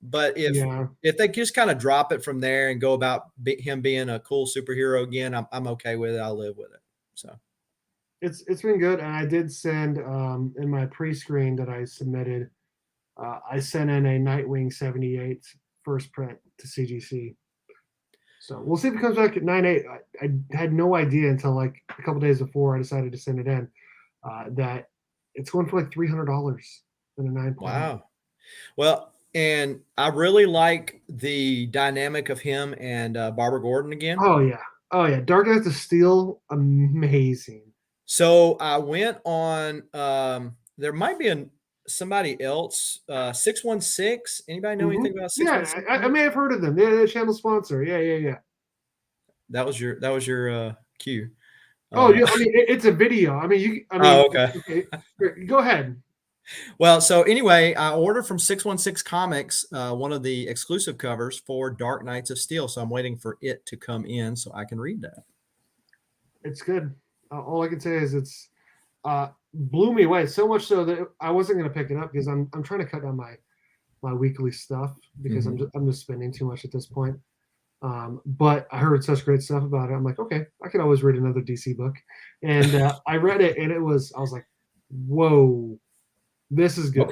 But if they just kind of drop it from there and go about him being a cool superhero again, I'm okay with it. I'll live with it. So it's been good. And I did send in my pre-screen that I submitted, I sent in a Nightwing 78 first print to CGC. So we'll see if it comes back at 9.8. I had no idea until like a couple days before I decided to send it in that it's going for like $300 in a 9. Wow. Well, and I really like the dynamic of him and Barbara Gordon again. Oh yeah. Dark Knights of Steel, amazing. So I went on. There might be somebody else. 616. Anybody know anything about 616? Yeah, I may have heard of them. They're a channel sponsor. Yeah. That was your cue. Oh yeah, I mean it's a video. I mean okay. Go ahead. Well, so anyway, I ordered from 616 Comics one of the exclusive covers for Dark Knights of Steel. So I'm waiting for it to come in so I can read that. It's good. All I can say is it's blew me away so much so that I wasn't going to pick it up because I'm trying to cut down my weekly stuff because I'm just spending too much at this point. But I heard such great stuff about it. I'm like, okay, I could always read another DC book, and I read it, and I was like, whoa. This is good.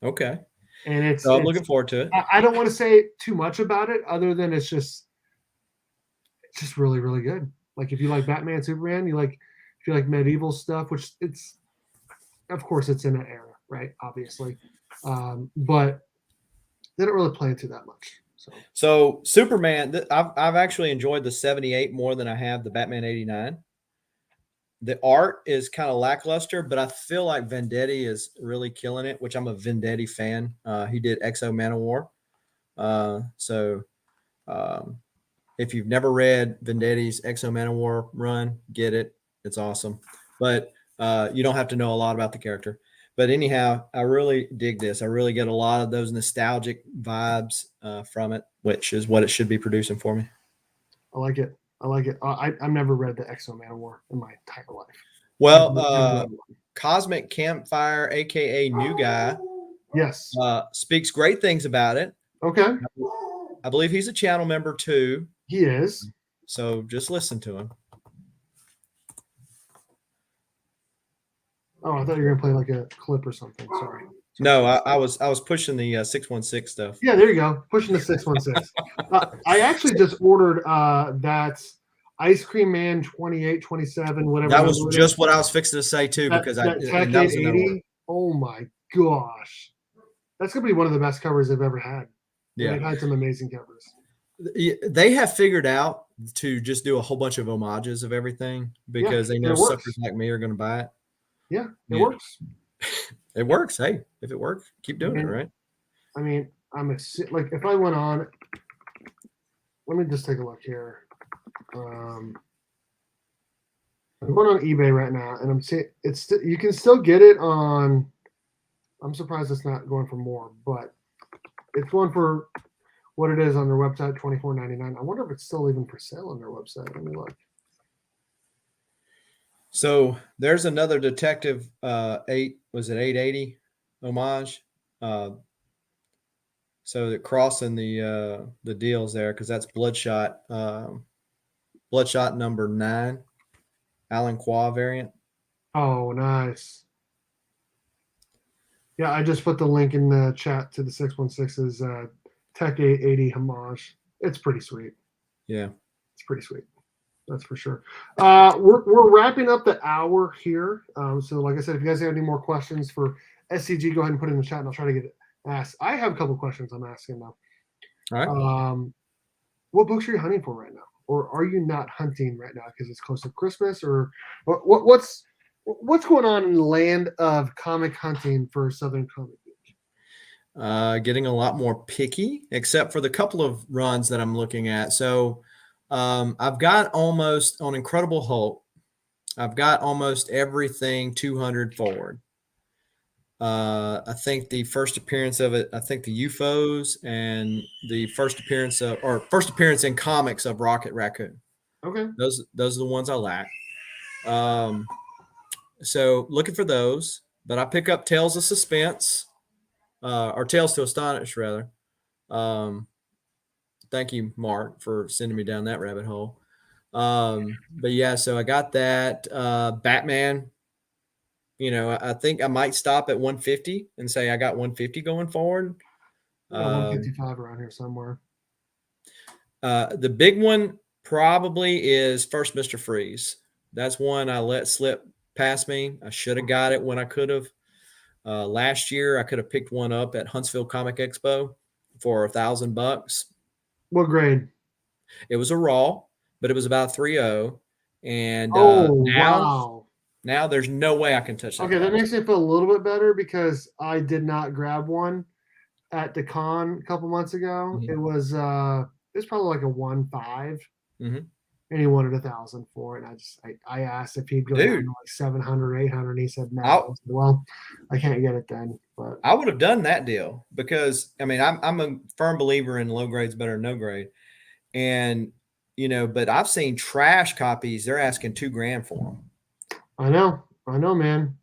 Okay. And I'm looking forward to it. I don't want to say too much about it other than it's just really, really good. Like if you like Batman, Superman, if you like medieval stuff, which of course it's in an era, right? Obviously. But they don't really play into that much. So Superman, I've actually enjoyed the 78 more than I have the Batman 89. The art is kind of lackluster, but I feel like Venditti is really killing it, which I'm a Venditti fan. He did Exo Man of War. If you've never read Venditti's Exo Man of War run, get it. It's awesome. But you don't have to know a lot about the character. But anyhow, I really dig this. I really get a lot of those nostalgic vibes from it, which is what it should be producing for me. I like it. I've never read the Exo Man of War in my entire life. Well, Cosmic Campfire, aka New Guy, yes, speaks great things about it. Okay. I believe he's a channel member too. He is. So just listen to him. Oh, I thought you were gonna play like a clip or something. Sorry. No, I was pushing the 616 stuff. Yeah, there you go. Pushing the 616. I actually just ordered that Ice Cream Man 28, 27, whatever. That was just what I was fixing to say too, because that Tech 80. Oh my gosh, that's gonna be one of the best covers they've ever had. Yeah, they've had some amazing covers. They have figured out to just do a whole bunch of homages of everything because they know suckers like me are going to buy it. Yeah, it works. It works. Hey, if it works, keep doing it, right? I mean, like if I went on, let me just take a look here. I'm going on eBay right now, and I'm seeing you can still get it on. I'm surprised it's not going for more, but it's going for what it is on their website, $24.99. I wonder if it's still even for sale on their website. Let me look. So there's another Detective 880 homage. So they're crossing the deals there because that's Bloodshot number 9, Alan Qua variant. Oh, nice. Yeah, I just put the link in the chat to the 616's Tech 880 homage. It's pretty sweet. Yeah, it's pretty sweet. That's for sure. We're wrapping up the hour here. So like I said, if you guys have any more questions for SCG, go ahead and put it in the chat and I'll try to get it asked. I have a couple questions I'm asking now. All right. What books are you hunting for right now? Or are you not hunting right now because it's close to Christmas? Or what's going on in the land of comic hunting for Southern Comics Geek? Getting a lot more picky, except for the couple of runs that I'm looking at. So I've got almost on Incredible Hulk. I've got almost everything 200 forward. I think the first appearance of it, I think the UFOs and the first appearance in comics of Rocket Raccoon. Okay. Those are the ones I lack. So looking for those. but I pick up Tales of Suspense, or Tales to Astonish, rather. Thank you, Mark, for sending me down that rabbit hole. But yeah, so I got that. Batman, I think I might stop at 150 and say I got 150 going forward. 155 around here somewhere. The big one probably is First Mr. Freeze. That's one I let slip past me. I should have got it when I could have. Last year, I could have picked one up at Huntsville Comic Expo for $1,000. What grade? It was a raw, but it was about 3.0. And wow. Now there's no way I can touch that. Okay, that makes me feel a little bit better because I did not grab one at the con a couple months ago. Mm-hmm. It was probably like a 1.5, mm-hmm. and he wanted 1,000 for it. And I asked if he'd go down to like 700, 800, and he said no. I said, well, I can't get it then. But I would have done that deal because I'm a firm believer in low grades better than no grade, and but I've seen trash copies. They're asking $2,000 for them. I know, man.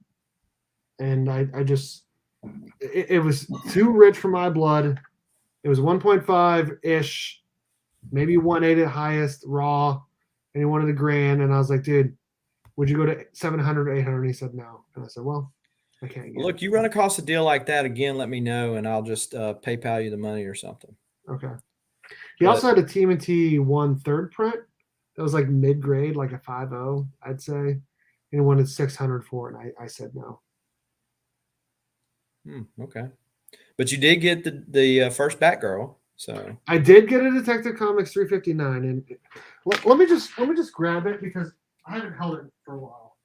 And I just, it was too rich for my blood. It was 1.5-ish, maybe 1.8 at highest raw, and he wanted $1,000. And I was like, dude, would you go to 700 or 800? And he said no. And I said, well, I can't get Look, it. you run across a deal like that again, let me know, and I'll just PayPal you the money or something. Okay. He also had a Tmnt 1/3 print that was like mid-grade, like a 5.0, I'd say. And he wanted 600 for it, and I said no. Okay. But you did get the first Batgirl, so I did get a Detective Comics 359, and let me just grab it because I haven't held it for a while.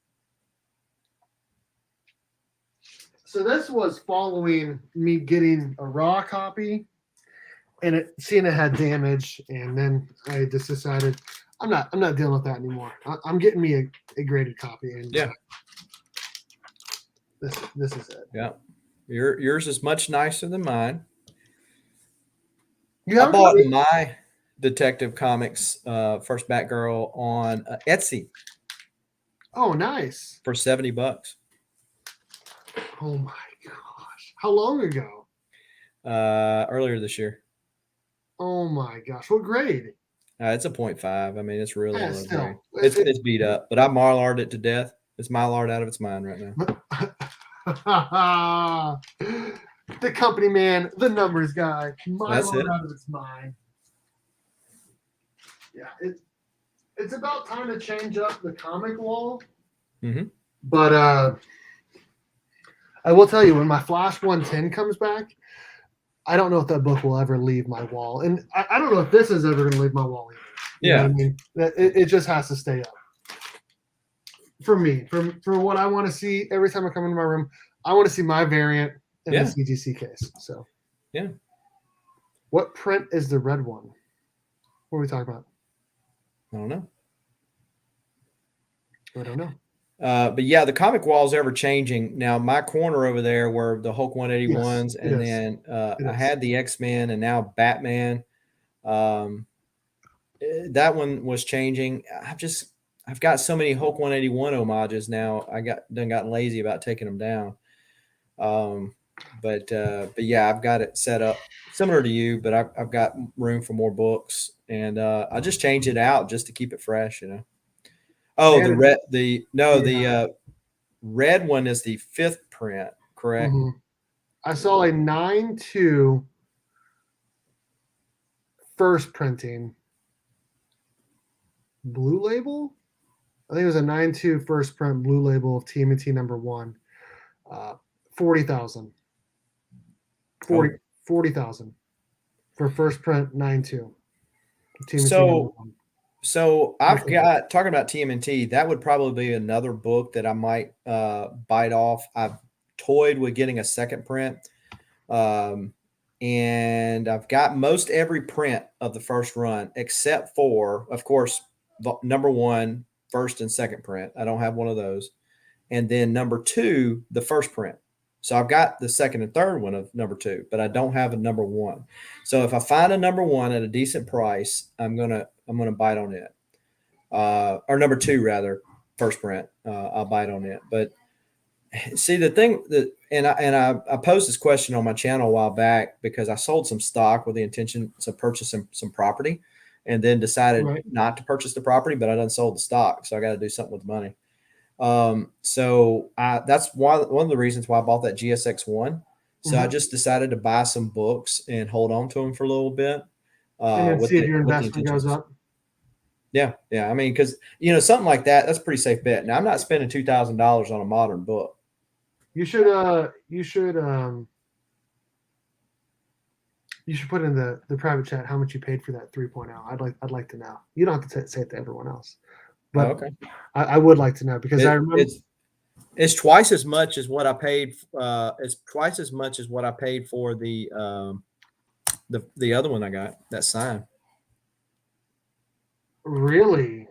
So this was following me getting a raw copy, and seeing it had damage, and then I just decided I'm not dealing with that anymore. I'm getting me a graded copy, and yeah, this is it. Yeah, yours is much nicer than mine. I bought my Detective Comics first Batgirl on Etsy. Oh, nice. For $70. Oh my gosh! How long ago? Earlier this year. Oh my gosh! What grade? It's a 0.5. I mean, it's really low grade. It's beat up, but I Marlar'd it to death. It's Mylar'd out of its mind right now. The company man, the numbers guy, Mylar'd out of its mind. Yeah, it's about time to change up the comic wall. Mm-hmm. But I will tell you, when my Flash 110 comes back, I don't know if that book will ever leave my wall. And I don't know if this is ever going to leave my wall either. You know what I mean? It just has to stay up. For me, for what I want to see every time I come into my room, I want to see my variant in the CGC case. So, yeah. What print is the red one? What are we talking about? I don't know. I don't know. But yeah, the comic wall is ever changing. Now, my corner over there were the Hulk 181s, and then I had the X-Men, and now Batman. That one was changing. I've got so many Hulk 181 homages now. I gotten lazy about taking them down. But yeah, I've got it set up similar to you, but I've got room for more books, and I just change it out just to keep it fresh, Oh, the red one is the 5th print, correct? Mm-hmm. I saw a 9.2 first printing blue label. I think it was a 9.2 first print blue label of TMNT #1. 40,000. 40,000 for first print 9.2. So I've got, talking about TMNT, that would probably be another book that I might bite off. I've toyed with getting a second print. And I've got most every print of the first run, except for, of course, #1, first and second print. I don't have one of those. And then #2, the first print. So I've got the second and third one of #2, but I don't have a #1. So if I find a #1 at a decent price, I'm gonna bite on it. Or #2 rather, first print. I'll bite on it. But See, the thing that, and I posed this question on my channel a while back because I sold some stock with the intention to purchase some property, and then decided not to purchase the property, but I done sold the stock, so I got to do something with the money. So that's one of the reasons why I bought that GSX-1. So I just decided to buy some books and hold on to them for a little bit. And then see if your investment goes up. Yeah. I mean, because something like that's a pretty safe bet. Now I'm not spending $2,000 on a modern book. You should put in the private chat how much you paid for that 3.0. I'd like to know. You don't have to say it to everyone else, but okay. I would like to know because I remember it's twice as much as what I paid. It's twice as much as what I paid for the other one I got, that sign. Really?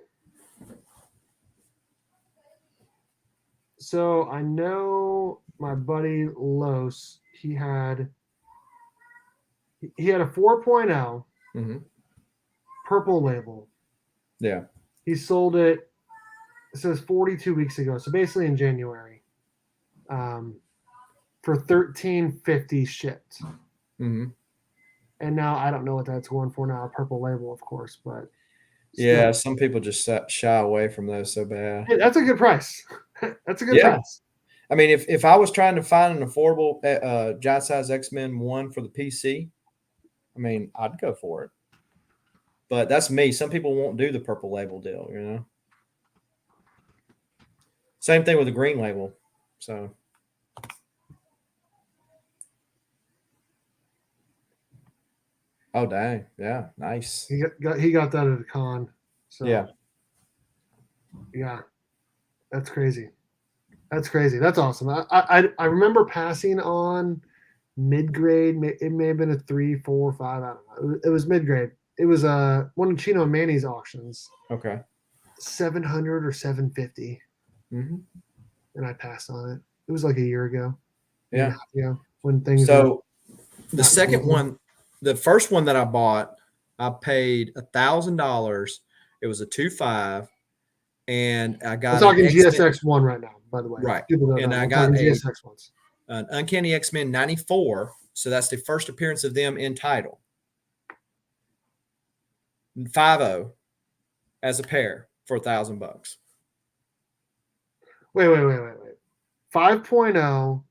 So I know my buddy Los, he had a 4.0 purple label. Yeah. He sold it, it says 42 weeks ago. So basically in January, for $13.50 shipped. Mm-hmm. And now I don't know what that's going for now, a purple label, of course, but still. Yeah, some people just shy away from those so bad. Hey, that's a good price. That's a good price. I mean, if I was trying to find an affordable giant size X-Men 1 for the PC, I mean, I'd go for it. But that's me. Some people won't do the purple label deal, Same thing with the green label. So. Oh, dang. Yeah, nice. He got that at a con. So yeah. That's crazy. That's awesome. I remember passing on mid-grade. It may have been a 3, 4, 5. I don't know. It was mid-grade. It was one of Chino and Manny's auctions. Okay. 700 or 750. Mm-hmm. And I passed on it. It was like a year ago. Yeah. When things. So the second one, the first one that I bought, I paid $1,000. It was a 2.5. And I got. We're talking GSX-1 right now, by the way. Right. And I got GSX-1s. An Uncanny X-Men 94. So that's the first appearance of them in title. 5.0 as a pair for $1,000. Wait. 5.0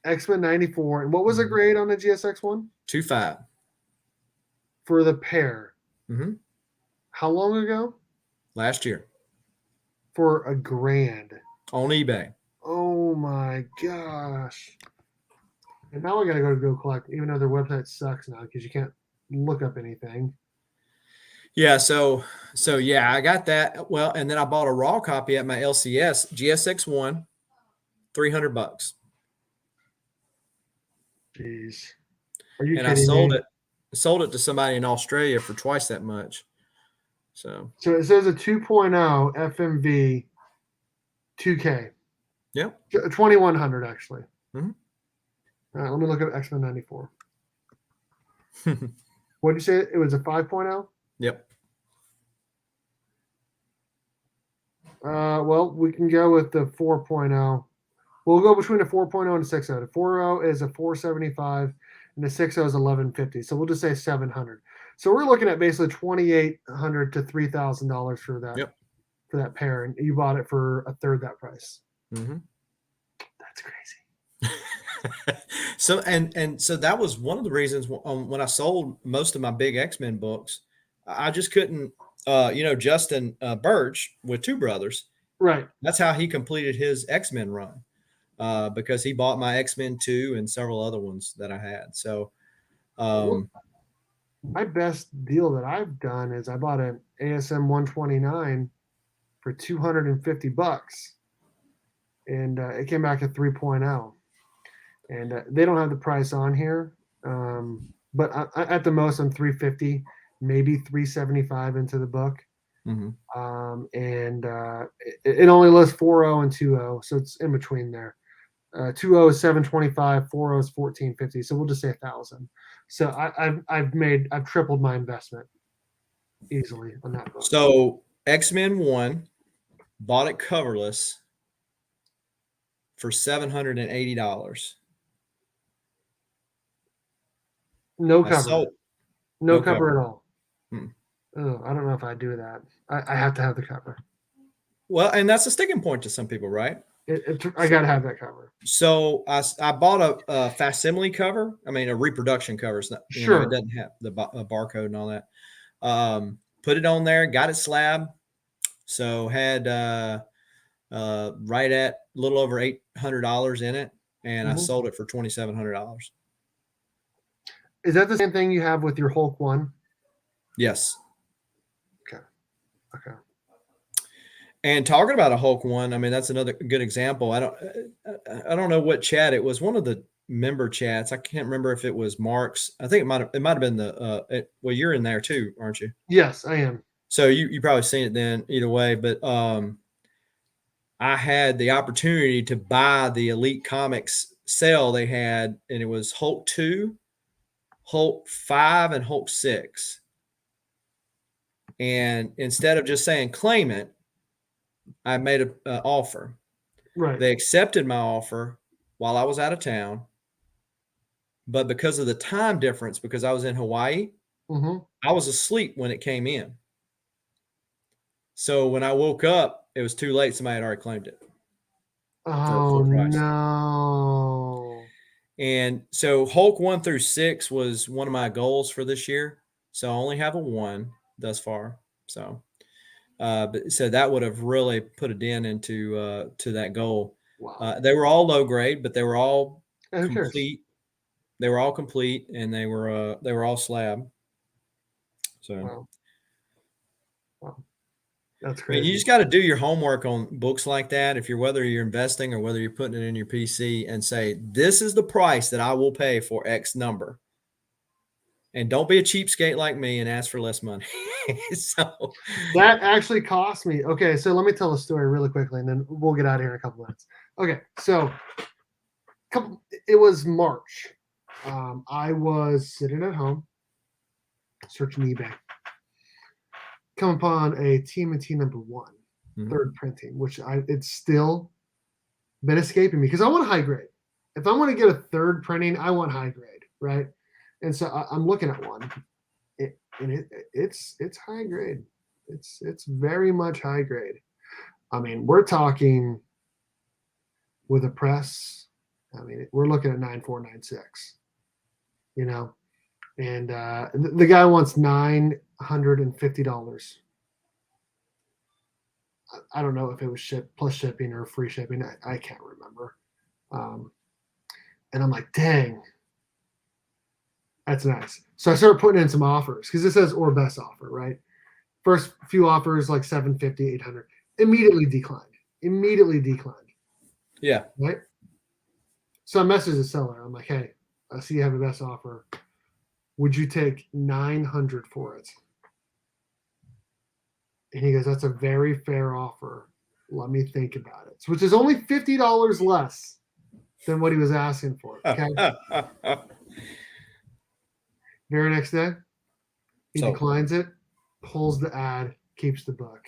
X-Men 94. And what was the grade on the GSX-1? 2.5. For the pair. Mm-hmm. How long ago? Last year. For $1,000 on eBay. Oh my gosh! And now I gotta go collect, even though their website sucks now because you can't look up anything. Yeah, so yeah, I got that. Well, and then I bought a raw copy at my LCS GSX-1, $300. Jeez, are you kidding me? I sold it to somebody in Australia for twice that much. So it says a 2.0 FMV 2K. Yep. 2100 actually. Mm-hmm. All right, let me look at X-Men 94. What did you say? It was a 5.0? Yep. Well, we can go with the 4.0. We'll go between a 4.0 and a 6.0. The 4.0 is a 475 and the 6.0 is 1150. So we'll just say 700. So we're looking at basically $2,800 to $3,000 for that. Yep. For that pair, and you bought it for a third that price. Mm-hmm. That's crazy. So and so that was one of the reasons when I sold most of my big X-Men books, I just couldn't. Justin Birch with Two Brothers, right? That's how he completed his X-Men run, because he bought my X-Men 2 and several other ones that I had. So, my best deal that I've done is I bought an ASM 129 for $250, and it came back at 3.0. And they don't have the price on here, but at the most I'm 350, maybe 375 into the book. Mm-hmm. And it only lists 4.0 and 2.0, so it's in between there. 2.0 is 725, 4.0 is 1450, so we'll just say 1,000. So I've tripled my investment easily on that book. So X-Men 1, bought it coverless for $780. No cover. No cover at all. Hmm. Oh, I don't know if I do that. I have to have the cover. Well, and that's a sticking point to some people, right? I got to have that cover. So I bought a facsimile cover. I mean, a reproduction cover. It's not, sure. It doesn't have the barcode and all that. Put it on there, got it slab. So had right at a little over $800 in it, and I sold it for $2,700. Is that the same thing you have with your Hulk one? Yes. Okay. And talking about a Hulk one, I mean, that's another good example. I don't know what chat it was. One of the member chats. I can't remember if it was Mark's. I think it might have been the well, you're in there too, aren't you? Yes, I am. So you probably seen it then either way, but I had the opportunity to buy the Elite Comics sale they had, and it was Hulk 2, Hulk 5, and Hulk 6. And instead of just saying claim it, I made an offer. Right. They accepted my offer while I was out of town. But because of the time difference, because I was in Hawaii, I was asleep when it came in. So when I woke up, it was too late. Somebody had already claimed it. Oh, no. And so Hulk 1 through 6 was one of my goals for this year. So I only have a 1 thus far. So but so that would have really put a dent into to that goal. Wow. They were all low grade, but they were all complete. They were all complete, and they were all slab. So, wow. That's crazy. I mean, you just got to do your homework on books like that. If whether you're investing or whether you're putting it in your PC, and say, this is the price that I will pay for X number. And don't be a cheapskate like me and ask for less money. So that actually cost me. Okay, so let me tell a story really quickly, and then we'll get out of here in a couple minutes. Okay, so it was March. I was sitting at home searching eBay. Come upon a TMNT number 1, third printing, which it's still been escaping me because I want high grade. If I want to get a third printing, I want high grade, right? And so I'm looking at one, and it's high grade. It's very much high grade. I mean, we're talking with a press. I mean, we're looking at 9496. You know, and the guy wants $950. I don't know if it was plus shipping or free shipping. I can't remember. And I'm like, dang, that's nice. So I started putting in some offers because it says or best offer, right? First few offers like 750, 800. Immediately declined. Yeah. Right. So I messaged the seller. I'm like, hey, I see you have a best offer. Would you take 900 for it? And he goes, that's a very fair offer. Let me think about it. Which is only $50 less than what he was asking for. Okay. Very next day, he declines it, pulls the ad, keeps the book.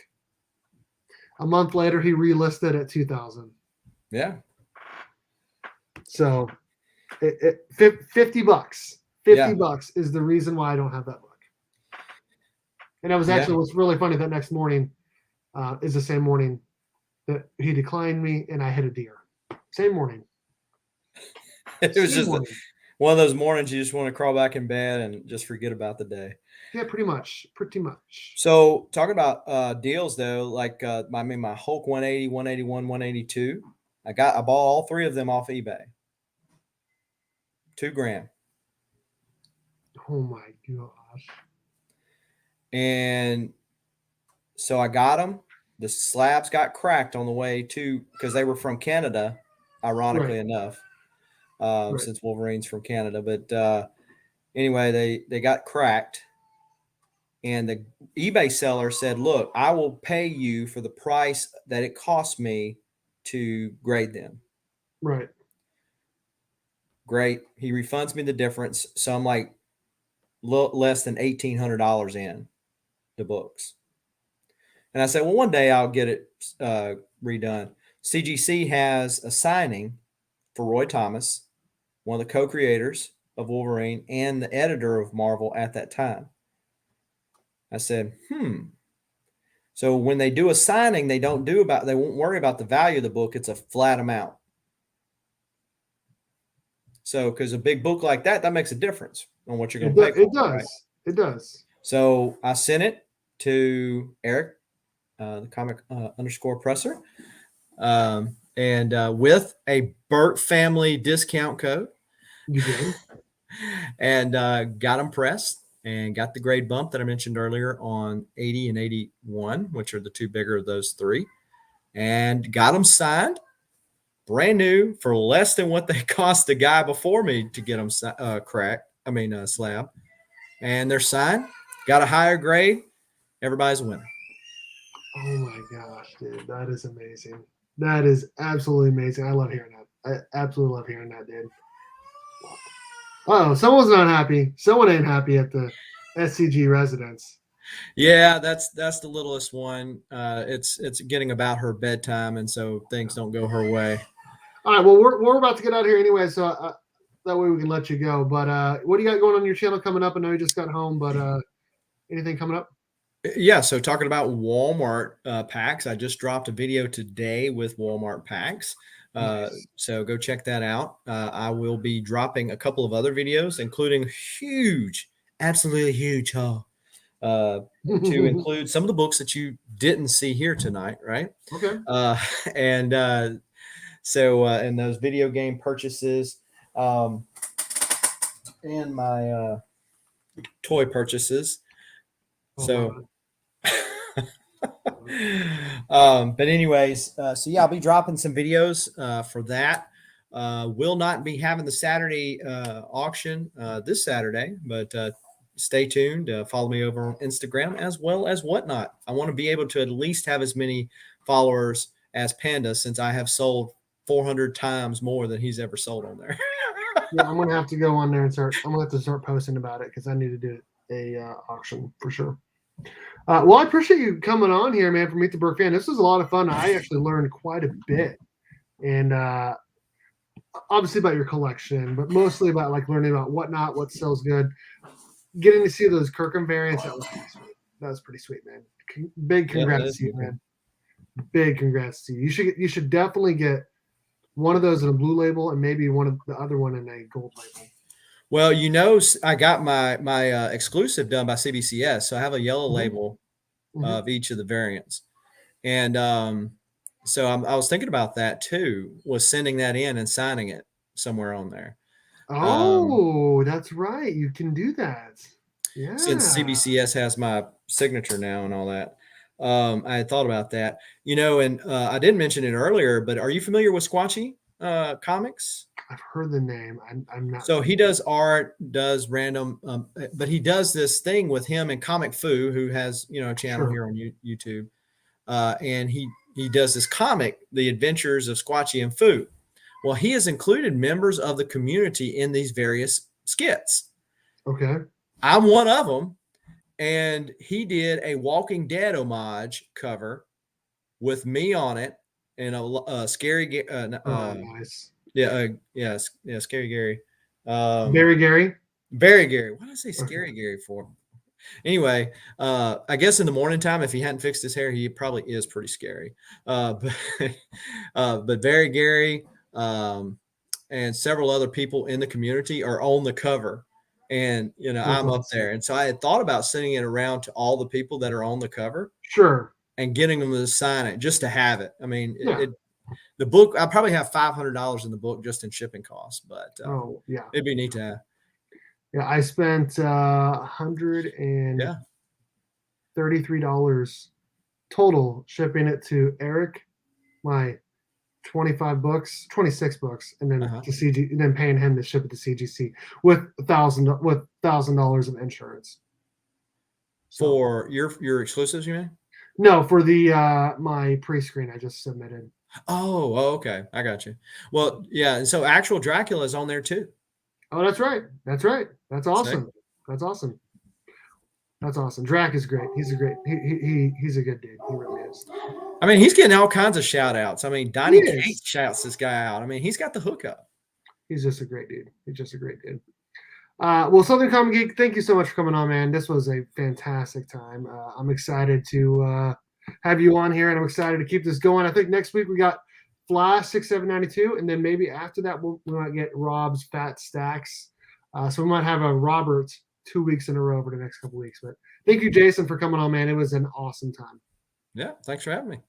A month later, he relisted at $2,000. Yeah. So, $50. $50 is the reason why I don't have that book. And that was actually what's really funny. That next morning is the same morning that he declined me, and I hit a deer. Same morning. It was just one of those mornings you just want to crawl back in bed and just forget about the day. Yeah, pretty much. So talking about deals though, like my Hulk 180, 181, 182, I bought all 3 of them off eBay. $2,000. Oh my gosh. And so I got them. The slabs got cracked on the way to, because they were from Canada, ironically enough, since Wolverine's from Canada. But anyway, they got cracked. And the eBay seller said, look, I will pay you for the price that it cost me to grade them. Right. Great. He refunds me the difference. So I'm like less than $1,800 in the books. And I said, well, one day I'll get it redone. CGC has a signing for Roy Thomas, one of the co-creators of Wolverine and the editor of Marvel at that time. I said, So when they do a signing, they won't worry about the value of the book. It's a flat amount. So, because a big book like that makes a difference on what you're going to pay for. It does. Right? It does. So I sent it to Eric, the comic _ presser, and with a Burt family discount code. You did. And got them pressed and got the grade bump that I mentioned earlier on 80 and 81, which are the two bigger of those three, and got them signed brand new for less than what they cost the guy before me to get them slab. And they're signed, got a higher grade. Everybody's a winner. Oh my gosh, dude. That is amazing. That is absolutely amazing. I love hearing that. I absolutely love hearing that, dude. Oh, someone's not happy. Someone ain't happy at the SCG residence. Yeah, that's the littlest one. It's getting about her bedtime, and so things don't go her way. All right. Well, we're about to get out of here anyway, so that way we can let you go. But what do you got going on your channel coming up? I know you just got home, but anything coming up? Yeah, so talking about Walmart packs, I just dropped a video today with Walmart packs. Nice. So go check that out. I will be dropping a couple of other videos, including absolutely huge haul, to include some of the books that you didn't see here tonight, right? Okay. So in those video game purchases and my toy purchases. So but anyways, so yeah, I'll be dropping some videos for that. Will not be having the Saturday auction this Saturday, but stay tuned. Follow me over on Instagram as well as Whatnot. I want to be able to at least have as many followers as Panda, since I have sold 400 times more than he's ever sold on there. Yeah, I'm gonna have to go on there and I'm gonna have to start posting about it, because I need to do a auction for sure. Well, I appreciate you coming on here, man, for Meet the Berkfam. This was a lot of fun. I actually learned quite a bit, and obviously about your collection, but mostly about like learning about Whatnot, what sells good. Getting to see those Kirkham variants, that was pretty sweet. That was pretty sweet, man. Big congrats to you, man. Big congrats to you. You should definitely get one of those in a blue label, and maybe one of the other one in a gold label. Well, I got my exclusive done by CBCS, so I have a yellow label of each of the variants, and so I was thinking about that too, was sending that in and signing it somewhere on there. Oh, that's right, you can do that. Yeah. Since CBCS has my signature now and all that, I had thought about that, and I didn't mention it earlier, but are you familiar with Squatchy Comics? I've heard the name. I'm not. So he does art, does random, but he does this thing with him and Comic Foo, who has a channel here on YouTube, and he does this comic, The Adventures of Squatchy and Foo. Well, he has included members of the community in these various skits. Okay, I'm one of them, and he did a Walking Dead homage cover with me on it and a scary. Nice. Yeah, Scary Gary. Very Gary. What did I say Scary Gary for? Anyway, I guess in the morning time, if he hadn't fixed his hair, he probably is pretty scary. But Very Gary and several other people in the community are on the cover. And, I'm up there. And so I had thought about sending it around to all the people that are on the cover. Sure. And getting them to sign it just to have it. I mean, the book, I probably have $500 in the book just in shipping costs, but it'd be neat to have. Yeah, I spent $133 total shipping it to Eric, my 26 books, and then to CG, and then paying him to ship it to CGC with $1,000 of insurance. For your exclusives, you mean? No, for the my pre-screen I just submitted. Oh, okay. I got you. Well, yeah. And so actual Dracula is on there too. Oh, that's right. That's awesome. That's awesome. Drac is great. He's a good dude. He really is. I mean, he's getting all kinds of shout outs. I mean, Donnie Kate shouts this guy out. I mean, he's got the hookup. He's just a great dude. He's just a great dude. Well, Southern Comics Geek, thank you so much for coming on, man. This was a fantastic time. I'm excited to have you on here, and I'm excited to keep this going. I think next week we got Flash 6792, and then maybe after that we might get Rob's Fat Stacks. So we might have a Robert 2 weeks in a row for the next couple weeks. But thank you, Jason, for coming on, man. It was an awesome time. Yeah, thanks for having me.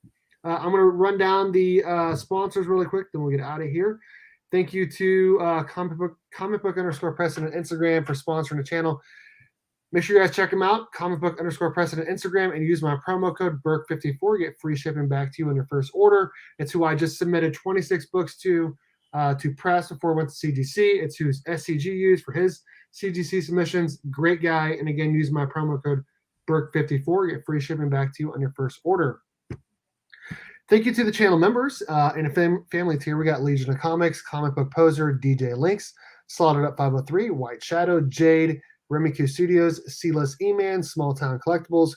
I'm going to run down the sponsors really quick, then we'll get out of here. Thank you to comic book _Precedent Instagram for sponsoring the channel. Make sure you guys check them out, comic book _Precedent Instagram, and use my promo code BERK54. Get free shipping back to you on your first order. It's who I just submitted 26 books to press before I went to CGC. It's who SCG used for his CGC submissions. Great guy. And again, use my promo code BERK54. Get free shipping back to you on your first order. Thank you to the channel members. In a family tier, we got Legion of Comics, Comic Book Poser, DJ Links, Slaughtered Up 503, White Shadow, Jade, Remy Q Studios, Sealess E-Man, Small Town Collectibles,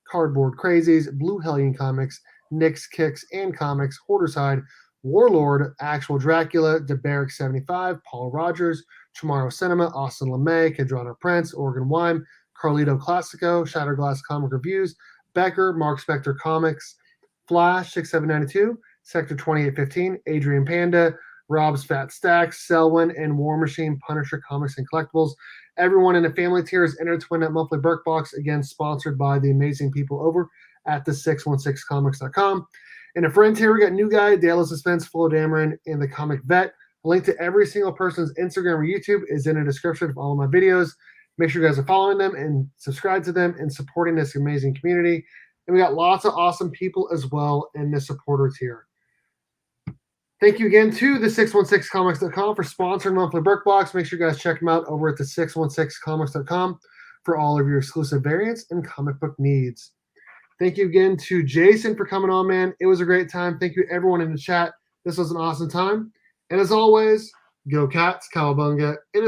Cardboard Crazies, Blue Hellion Comics, Nick's Kicks and Comics, Hoarderside, Warlord, Actual Dracula, DeBarrick 75, Paul Rogers, Tomorrow Cinema, Austin LeMay, Kedrano Prince, Oregon Wine, Carlito Classico, Shatterglass Comic Reviews, Becker, Mark Spector Comics, Flash 6792, Sector 2815, Adrian Panda, Rob's Fat Stacks, Selwyn, and War Machine, Punisher Comics and Collectibles. Everyone in the family tier is entered to win that monthly Berk Box, again sponsored by the amazing people over at the 616comics.com. In a friend tier, we got New Guy, Dale of Suspense, Flo Dameron, and the Comic Vet. A link to every single person's Instagram or YouTube is in the description of all of my videos. Make sure you guys are following them and subscribe to them and supporting this amazing community. And we got lots of awesome people as well in the supporter tier. Thank you again to the 616comics.com for sponsoring monthly Berk Box. Make sure you guys check them out over at the 616comics.com for all of your exclusive variants and comic book needs. Thank you again to Jason for coming on, man. It was a great time. Thank you everyone in the chat. This was an awesome time. And as always, go Cats, Cowabunga, and